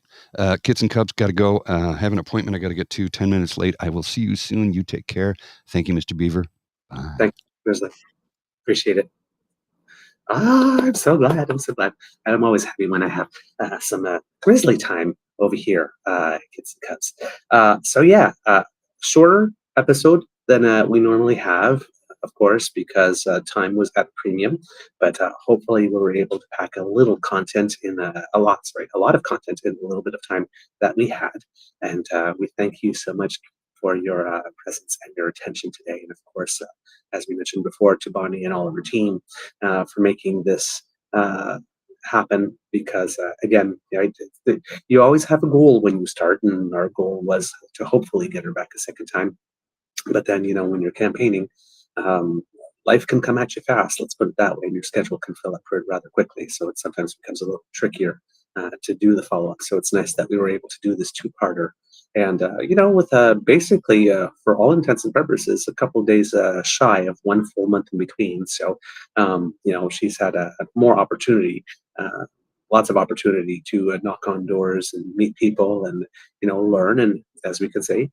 kids and cubs, got to go. Have an appointment. I got to get to 10 minutes late. I will see you soon. You take care. Thank you, Mr. Beaver. Bye. Thank you, Grizzly. Appreciate it. I'm so glad. I'm so glad. I'm always happy when I have some grizzly time over here, kids and cubs. So yeah, shorter episode than we normally have, of course, because time was at premium. But hopefully, we were able to pack a little content in a lot of content in a little bit of time that we had. And we thank you so much for your presence and your attention today. And of course, as we mentioned before, to Bonnie and all of her team for making this happen. Because again, you always have a goal when you start, and our goal was to hopefully get her back a second time. But then, when you're campaigning, um, life can come at you fast. Let's put it that way, and your schedule can fill up rather quickly. So it sometimes becomes a little trickier to do the follow up. So it's nice that we were able to do this two-parter. And with basically, for all intents and purposes, a couple of days shy of 1 full month in between. So she's had a more opportunity. Lots of opportunity to knock on doors and meet people and learn, and as we could say,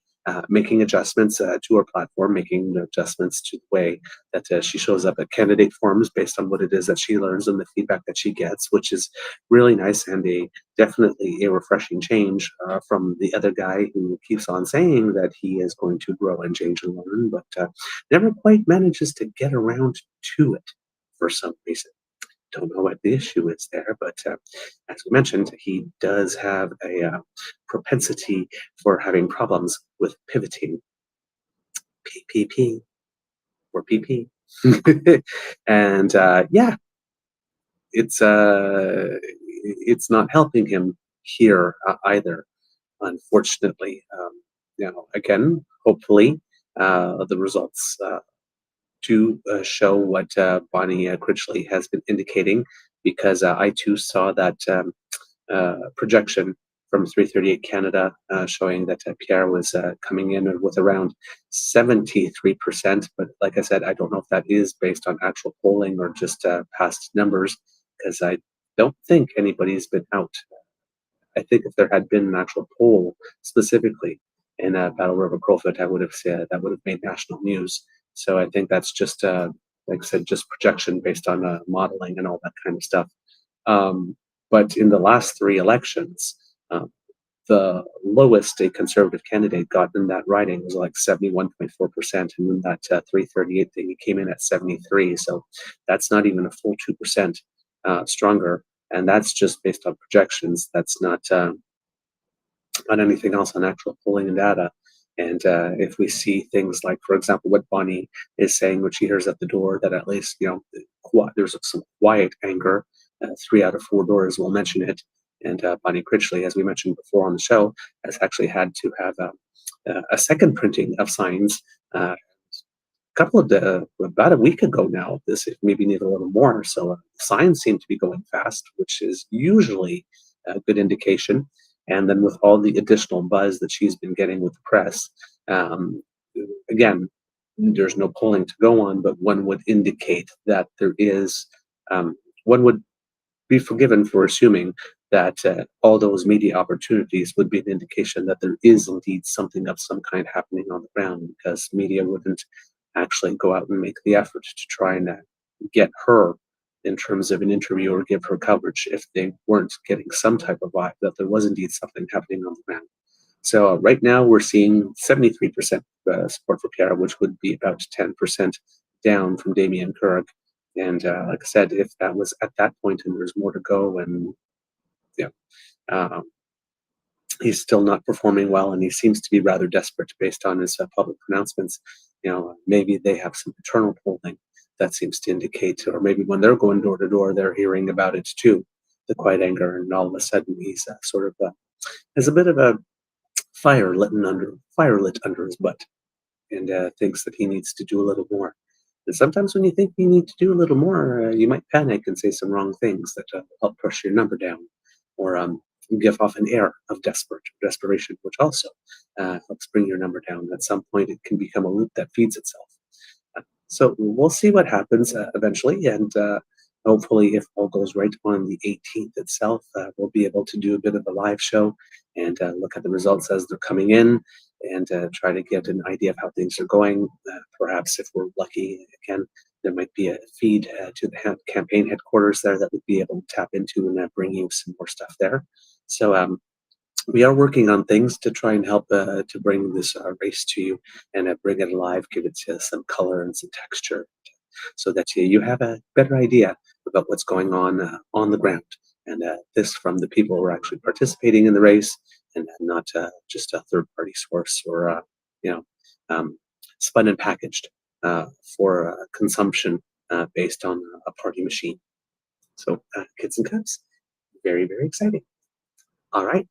making adjustments to our platform, making adjustments to the way that she shows up at candidate forums based on what it is that she learns and the feedback that she gets, which is really nice and definitely a refreshing change from the other guy who keeps on saying that he is going to grow and change and learn, but never quite manages to get around to it for some reason. Don't know what the issue is there, but as we mentioned, he does have a propensity for having problems with pivoting. PPP or PP. And it's not helping him here either, unfortunately. Again, hopefully the results to show what Bonnie Critchley has been indicating, because I too saw that projection from 338 Canada showing that Pierre was coming in with around 73%. But like I said, I don't know if that is based on actual polling or just past numbers, because I don't think anybody's been out. I think if there had been an actual poll specifically in Battle River-Crowfoot, I would have said that would have made national news. So I think that's just, like I said, just projection based on modeling and all that kind of stuff. But in the last 3 elections, the lowest a conservative candidate got in that riding was like 71.4%, and in that 338 thing, he came in at 73. So that's not even a full 2% stronger, and that's just based on projections. That's not on anything else on actual polling and data. And if we see things like, for example, what Bonnie is saying, what she hears at the door, that at least there's some quiet anger. 3 out of 4 doors will mention it. And Bonnie Critchley, as we mentioned before on the show, has actually had to have a second printing of signs about a week ago now. This maybe need a little more. So signs seem to be going fast, which is usually a good indication. And then with all the additional buzz that she's been getting with the press, again, there's no polling to go on, but one would indicate that there is, one would be forgiven for assuming that all those media opportunities would be an indication that there is indeed something of some kind happening on the ground, because media wouldn't actually go out and make the effort to try and get her in terms of an interview or give her coverage if they weren't getting some type of vibe that there was indeed something happening on the ground. So right now we're seeing 73% support for Pierre, which would be about 10% down from Damien Kirk. And like I said, if that was at that point and there's more to go, and he's still not performing well, and he seems to be rather desperate based on his public pronouncements. Maybe they have some internal polling that seems to indicate, or maybe when they're going door to door, they're hearing about it too, the quiet anger, and all of a sudden he's sort of has a bit of a fire lit under his butt, and thinks that he needs to do a little more. And sometimes when you think you need to do a little more, you might panic and say some wrong things that help push your number down, or give off an air of desperation, which also helps bring your number down. At some point, it can become a loop that feeds itself. So we'll see what happens eventually, and hopefully, if all goes right on the 18th itself, we'll be able to do a bit of a live show and look at the results as they're coming in, and try to get an idea of how things are going. Perhaps if we're lucky, again, there might be a feed to the campaign headquarters there that we'd be able to tap into and bring you some more stuff there. So we are working on things to try and help to bring this race to you and bring it alive, give it some color and some texture, so that you have a better idea about what's going on the ground. And this from the people who are actually participating in the race, and not just a third-party source or spun and packaged for consumption based on a party machine. So kids and cubs, very, very exciting. All right,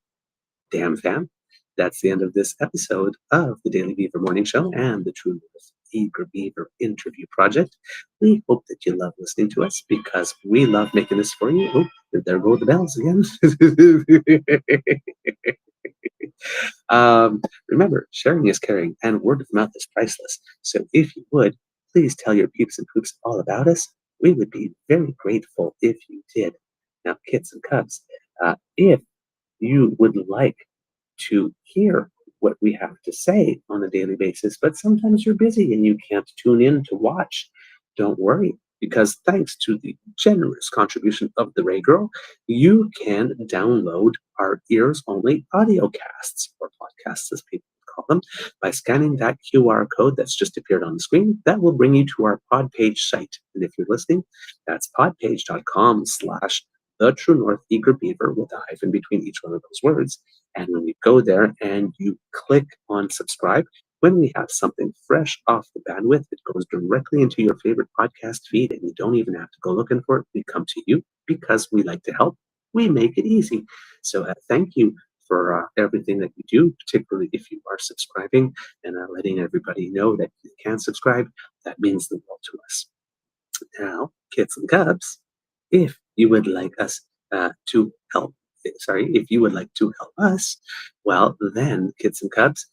DAMFAM, that's the end of this episode of the Daily Beaver Morning Show and the True North Eager Beaver interview project. We hope that you love listening to us, because we love making this for you. Oh, there go the bells again. Remember, sharing is caring, and word of mouth is priceless. So if you would, please tell your peeps and poops all about us. We would be very grateful if you did. Now, kids and cubs, if you would like to hear what we have to say on a daily basis, but sometimes you're busy and you can't tune in to watch, don't worry, because thanks to the generous contribution of the Ray Girl, you can download our ears-only audio casts, or podcasts as people call them, by scanning that QR code that's just appeared on the screen. That will bring you to our Podpage site. And if you're listening, that's podpage.com/The True North Eager Beaver, with a hyphen between each one of those words. And when you go there and you click on subscribe, when we have something fresh off the bandwidth, it goes directly into your favorite podcast feed, and you don't even have to go looking for it. We come to you because we like to help. We make it easy. So thank you for everything that you do, particularly if you are subscribing and letting everybody know that you can subscribe. That means the world to us. Now, kids and cubs, if you would like us to help, if you would like to help us, well, then, kids and cubs,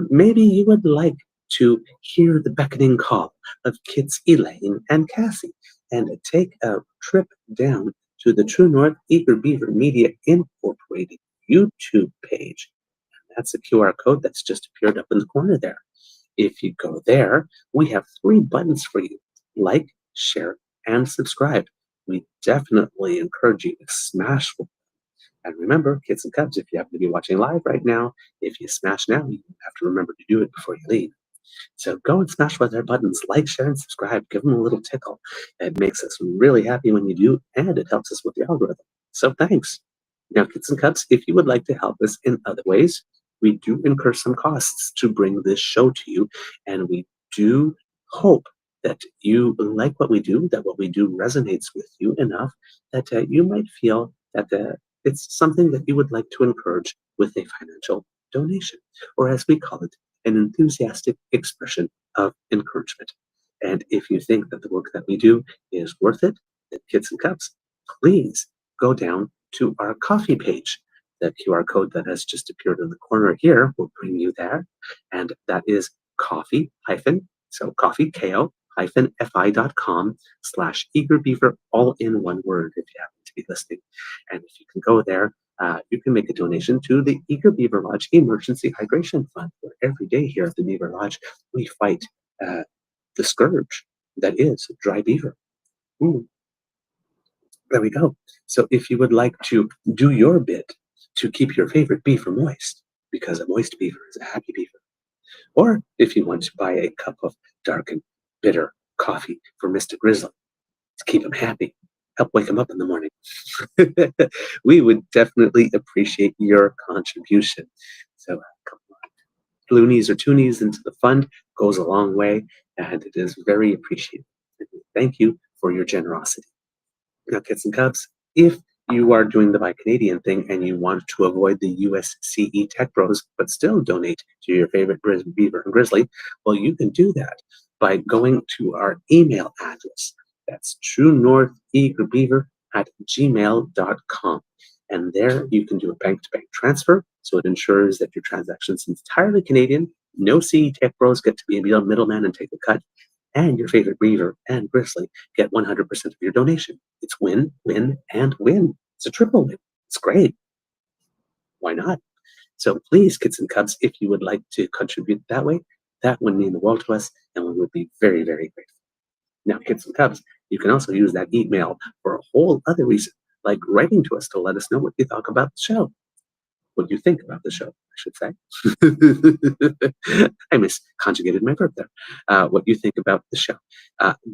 maybe you would like to hear the beckoning call of Kits Elaine and Cassie and take a trip down to the True North Eager Beaver Media Incorporated YouTube page. That's a QR code that's just appeared up in the corner there. If you go there, we have 3 buttons for you: like, share, and subscribe. We definitely encourage you to smash one. And remember, kids and cubs, if you happen to be watching live right now, if you smash now, you have to remember to do it before you leave. So go and smash one of their buttons: like, share, and subscribe. Give them a little tickle. It makes us really happy when you do, and it helps us with the algorithm. So thanks. Now, kids and cubs, if you would like to help us in other ways, we do incur some costs to bring this show to you, and we do hope that you like what we do, that what we do resonates with you enough that you might feel that it's something that you would like to encourage with a financial donation, or as we call it, an enthusiastic expression of encouragement. And if you think that the work that we do is worth it, then kids and cubs, please go down to our coffee page. The QR code that has just appeared in the corner here will bring you there. And that is coffee, ko-fi.com/eagerbeaver, all in one word, if you happen to be listening. And if you can go there, you can make a donation to the Eager Beaver Lodge Emergency Hydration Fund, where every day here at the Beaver Lodge, we fight the scourge that is dry beaver. There we go. So if you would like to do your bit to keep your favorite beaver moist, because a moist beaver is a happy beaver, or if you want to buy a cup of dark and bitter coffee for Mr. Grizzly to keep him happy, help wake him up in the morning, we would definitely appreciate your contribution. So come on, loonies or toonies into the fund goes a long way, and it is very appreciated. Thank you for your generosity. Now, kids and cubs, if you are doing the Buy Canadian thing and you want to avoid the USCE Tech Bros but still donate to your favorite beaver and grizzly, well, you can do that by going to our email address. That's truenortheagerbeaver@gmail.com. And there you can do a bank-to-bank transfer, so it ensures that your transaction is entirely Canadian. No CE Tech Bros get to be a middleman and take a cut. And your favorite beaver and grizzly get 100% of your donation. It's win, win, and win. It's a triple win. It's great. Why not? So please, kids and cubs, if you would like to contribute that way, that would mean the world to us, and we would be very, very grateful. Now, kids and cubs, you can also use that email for a whole other reason, like writing to us to let us know what you thought about the show. What you think about the show, I should say. I misconjugated my verb there. What you think about the show.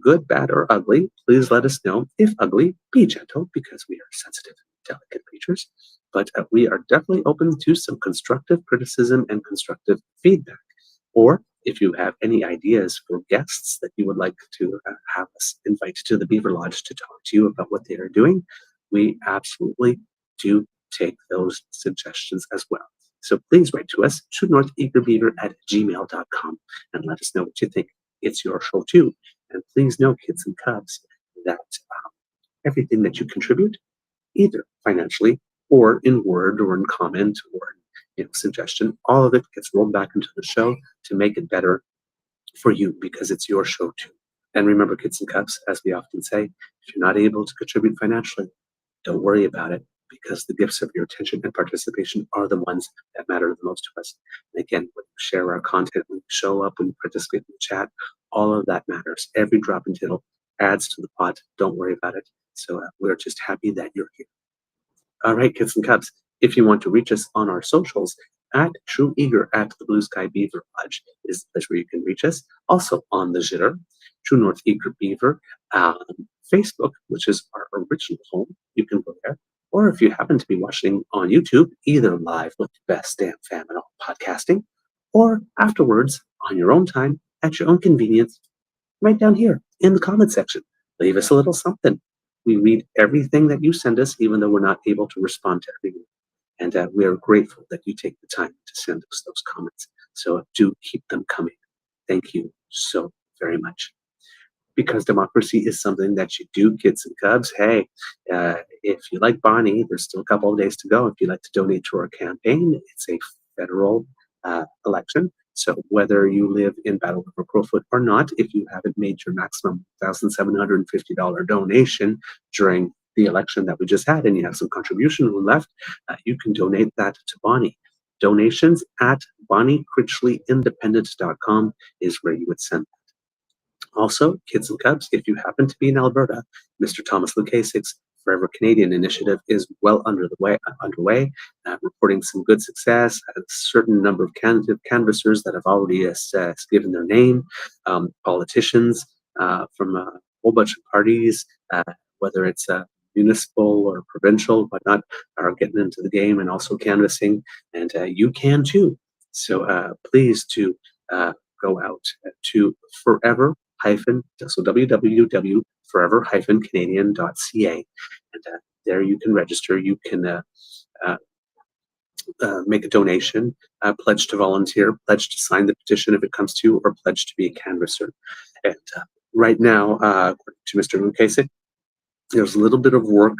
Good, bad, or ugly, please let us know. If ugly, be gentle, because we are sensitive, delicate creatures. But we are definitely open to some constructive criticism and constructive feedback. Or if you have any ideas for guests that you would like to have us invite to the Beaver Lodge to talk to you about what they are doing, we absolutely do take those suggestions as well. So please write to us, truenortheagerbeaver@gmail.com, and let us know what you think. It's your show too. And please know, kids and cubs, that everything that you contribute, either financially or in word or in comment or suggestion, all of it gets rolled back into the show to make it better for you, because it's your show too. And remember, kids and cubs, as we often say, if you're not able to contribute financially, don't worry about it, because the gifts of your attention and participation are the ones that matter the most to us. And again, when you share our content, when you show up, when you participate in the chat, all of that matters. Every drop and tittle adds to the pot. Don't worry about it. So we're just happy that you're here. All right, kids and cubs, if you want to reach us on our socials, at True Eager at the Blue Sky Beaver Lodge is the place where you can reach us. Also on the Jitter, True North Eager Beaver, Facebook, which is our original home, you can go there. Or if you happen to be watching on YouTube, either live with the best DAMFAM and all podcasting, or afterwards on your own time, at your own convenience, right down here in the comment section. Leave us a little something. We read everything that you send us, even though we're not able to respond to everything. And we are grateful that you take the time to send us those comments. So do keep them coming. Thank you so very much. Because democracy is something that you do, kids and cubs. Hey, if you like Bonnie, there's still a couple of days to go. If you'd like to donate to our campaign, it's a federal election. So whether you live in Battle River-Crowfoot or not, if you haven't made your maximum $1,750 donation during the election that we just had, and you have some contribution left, you can donate that to Bonnie. Donations at BonnieCritchleyIndependent.com is where you would send that. Also, kids and cubs, if you happen to be in Alberta, Mr. Thomas Lukasik's Forever Canadian initiative is well underway, reporting some good success. A certain number of canvassers that have already given their name, politicians from a whole bunch of parties, whether it's municipal or provincial, whatnot, are getting into the game and also canvassing, and you can too. So please do go out to www.forever-canadian.ca, and there you can register. You can make a donation, pledge to volunteer, pledge to sign the petition if it comes to you, or pledge to be a canvasser. And right now, according to Mr. Lukasik, there's a little bit of work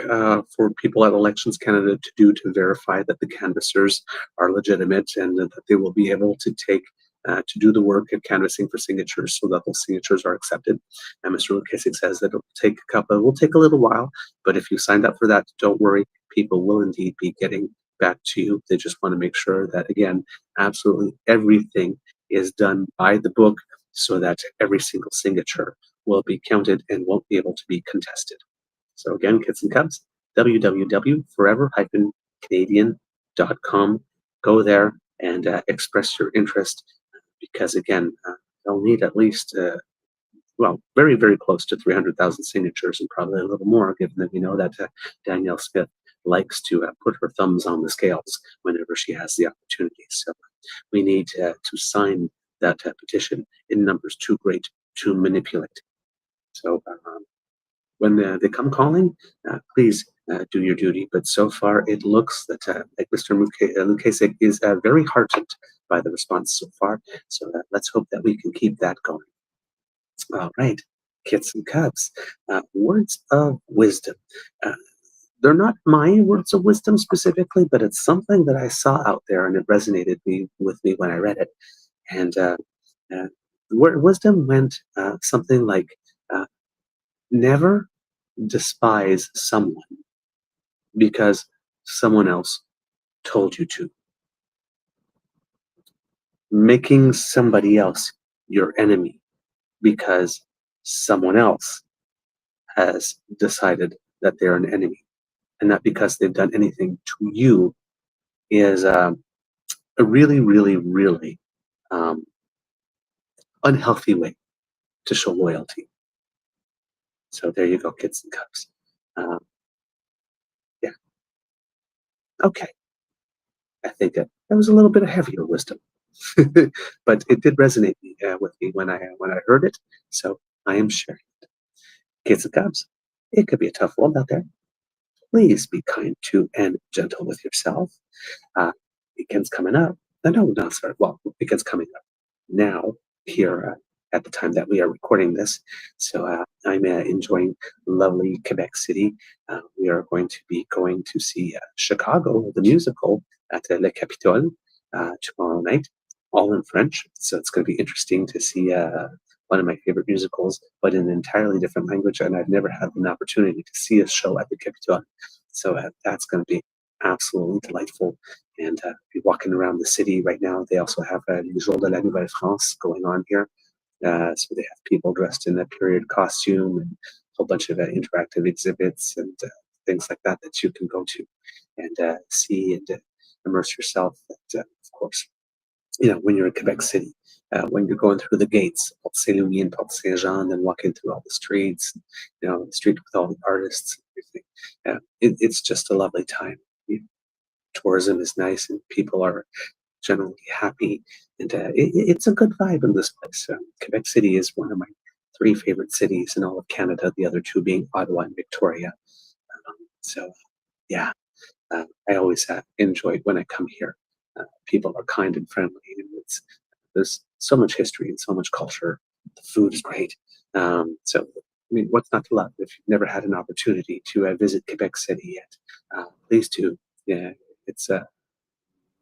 for people at Elections Canada to do to verify that the canvassers are legitimate and that they will be able to take to do the work of canvassing for signatures, so that those signatures are accepted. And Mr. Lukasik says that it will take a little while, but if you signed up for that, don't worry, people will indeed be getting back to you. They just want to make sure that, again, absolutely everything is done by the book, so that every single signature will be counted and won't be able to be contested. So again, kids and cubs, www.forever-canadian.com. Go there and express your interest, because again, they'll need at least, very, very close to 300,000 signatures, and probably a little more, given that we know that Danielle Smith likes to put her thumbs on the scales whenever she has the opportunity. So we need to sign that petition in numbers too great to manipulate. So when they come calling, please do your duty. But so far, it looks that like Mr. Lukasik is very heartened by the response so far. So let's hope that we can keep that going. All right, kids and cubs, words of wisdom. They're not my words of wisdom specifically, but it's something that I saw out there, and it resonated with me when I read it. And the word wisdom went something like, never despise someone because someone else told you to. Making somebody else your enemy because someone else has decided that they're an enemy, and not because they've done anything to you, is a really, really, really um, unhealthy way to show loyalty. So there you go, kids and cubs. Yeah. Okay. I think that was a little bit of heavier wisdom, but it did resonate with me when I heard it. So I am sharing it. Kids and cubs, it could be a tough world out there. Please be kind to and gentle with yourself. Weekend's coming up. No, sorry. Well, weekend's coming up now here at the time that we are recording this. So I'm enjoying lovely Quebec City. We are going to be going to see Chicago, the musical, at Le Capitole tomorrow night, all in French. So it's going to be interesting to see one of my favorite musicals, but in an entirely different language. And I've never had an opportunity to see a show at the Capitole. So that's going to be absolutely delightful. And be walking around the city right now. They also have Les Jours de la Nouvelle France going on here. So they have people dressed in a period costume and a whole bunch of interactive exhibits and things like that that you can go to and see and immerse yourself. And, of course, when you're in Quebec City, when you're going through the gates, Porte Saint Louis and Porte Saint Jean, and walking through all the streets, the street with all the artists and everything. It's just a lovely time. Tourism is nice and people are generally happy, and it's a good vibe in this place. Quebec City is one of my 3 favorite cities in all of Canada, the other 2 being Ottawa and Victoria. So yeah, I always enjoy it when I come here. People are kind and friendly, and there's so much history and so much culture. The food is great. So I mean, what's not to love? If you've never had an opportunity to visit Quebec City yet, please do. Yeah, it's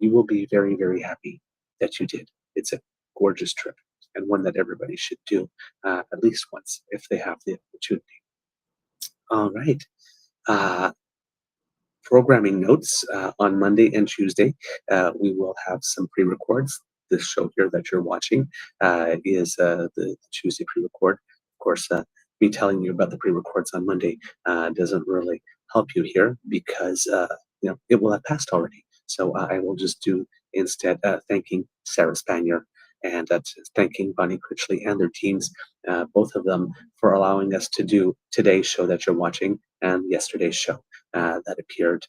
you will be very, very happy that you did. It's a gorgeous trip and one that everybody should do at least once if they have the opportunity. All right. Programming notes on Monday and Tuesday. We will have some pre-records. This show here that you're watching is the Tuesday pre-record. Of course, me telling you about the pre-records on Monday doesn't really help you here because it will have passed already. So I will just do instead thanking Sarah Spanier and thanking Bonnie Critchley and their teams, both of them, for allowing us to do today's show that you're watching and yesterday's show that appeared.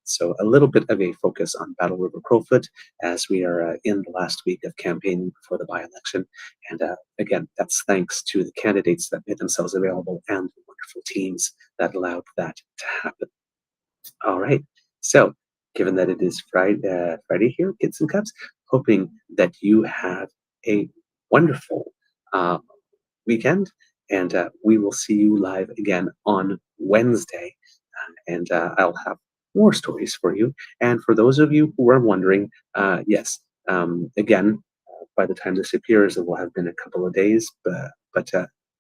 So a little bit of a focus on Battle River-Crowfoot as we are in the last week of campaigning before the by-election. And again, that's thanks to the candidates that made themselves available and the wonderful teams that allowed that to happen. All right. So given that it is Friday here, kids and cubs, hoping that you have a wonderful weekend. And we will see you live again on Wednesday. And I'll have more stories for you. And for those of you who are wondering, yes, again, by the time this appears, it will have been a couple of days. But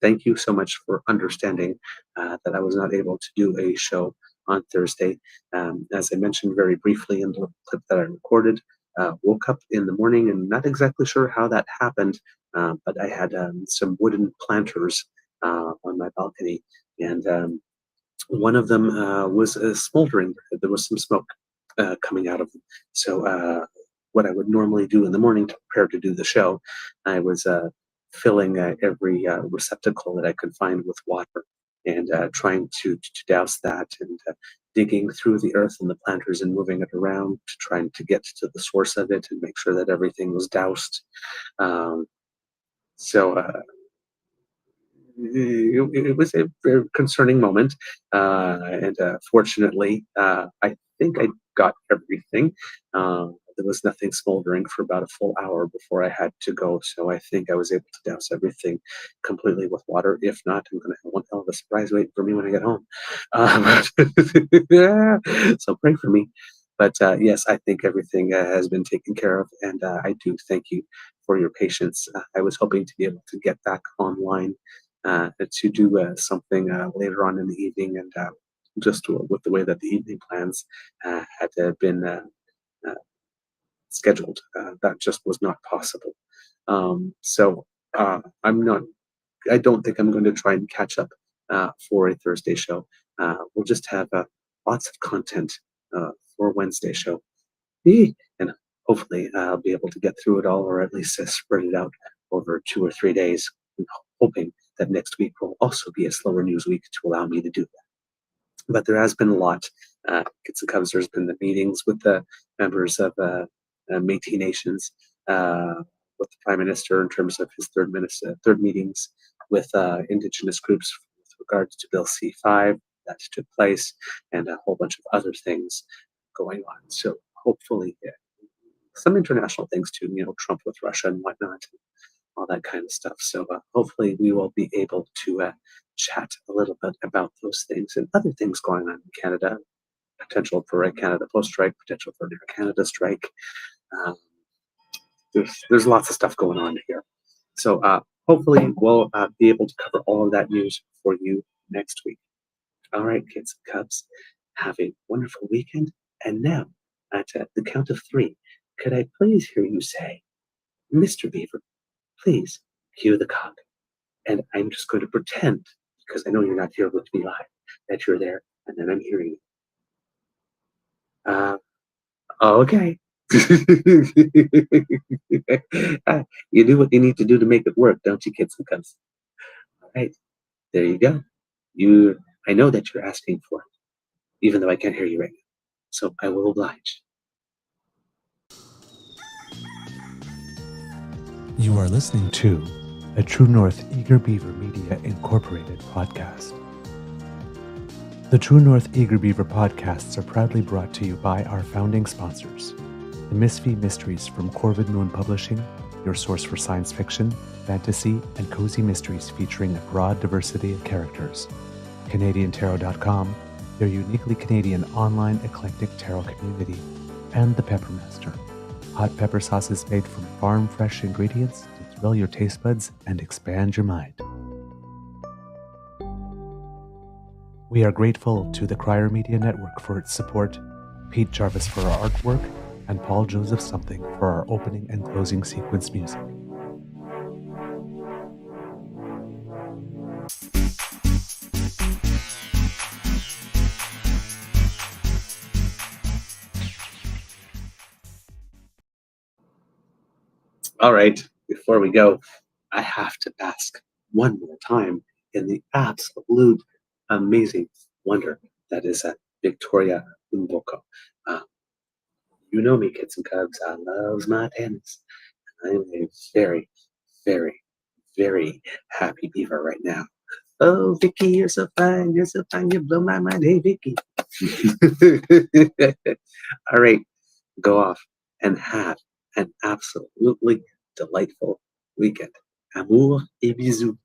thank you so much for understanding that I was not able to do a show on Thursday. As I mentioned very briefly in the clip that I recorded, woke up in the morning and not exactly sure how that happened, but I had some wooden planters on my balcony, and one of them was smoldering. There was some smoke coming out of them. So what I would normally do in the morning to prepare to do the show, I was filling every receptacle that I could find with water and trying to douse that and digging through the earth and the planters and moving it around to trying to get to the source of it and make sure that everything was doused. So it was a very concerning moment, and fortunately, I think I got everything. There was nothing smoldering for about a full hour before I had to go, so I think I was able to douse everything completely with water. If not, I'm going to have one hell of a surprise waiting for me when I get home. So pray for me. But yes, I think everything has been taken care of, and I do thank you for your patience. I was hoping to be able to get back online to do something later on in the evening, and just with the way that the evening plans had been scheduled, that just was not possible. So I'm not I don't think I'm going to try and catch up for a Thursday show. We'll just have lots of content for Wednesday show. And hopefully I'll be able to get through it all, or at least spread it out over 2 or 3 days, hoping that next week will also be a slower news week to allow me to do that. But there has been a lot. Kits and Cubs, there's been the meetings with the members of Métis Nations, with the Prime Minister in terms of his third meetings with Indigenous groups with regards to Bill C-5 that took place, and a whole bunch of other things going on. So hopefully some international things too, Trump with Russia and whatnot, all that kind of stuff. So hopefully we will be able to chat a little bit about those things and other things going on in Canada. Potential for a Canada Post strike, potential for an Air Canada strike. There's lots of stuff going on here. So hopefully we'll be able to cover all of that news for you next week. All right, Kits and Cubs, have a wonderful weekend. And now, at the count of 3, could I please hear you say, Mr. Beaver, please cue the cock. And I'm just going to pretend, because I know you're not here with me live, that you're there, and then I'm hearing you. Okay. You do what you need to do to make it work, don't you, Kits and Cubs? All right, there you go. I know that you're asking for it, even though I can't hear you right now. So I will oblige. You are listening to a True North Eager Beaver Media Incorporated podcast. The True North Eager Beaver podcasts are proudly brought to you by our founding sponsors, the Misfit Mysteries from Corvid Moon Publishing, your source for science fiction, fantasy, and cozy mysteries featuring a broad diversity of characters, CanadianTarot.com, their uniquely Canadian online eclectic tarot community, and the Peppermaster, hot pepper sauces made from farm-fresh ingredients to thrill your taste buds and expand your mind. We are grateful to the Crier Media Network for its support, Pete Jarvis for our artwork, and Paul Joseph Something for our opening and closing sequence music. All right, before we go, I have to bask one more time in the absolute amazing wonder that is Victoria Mboko. You know me, Kits and Cubs. I love my tennis. I'm a very, very, very happy beaver right now. Oh, Vicky, you're so fine. You're so fine. You blow my mind. Hey, Vicky. All right, go off and have an absolutely delightful weekend. Amour et bisous.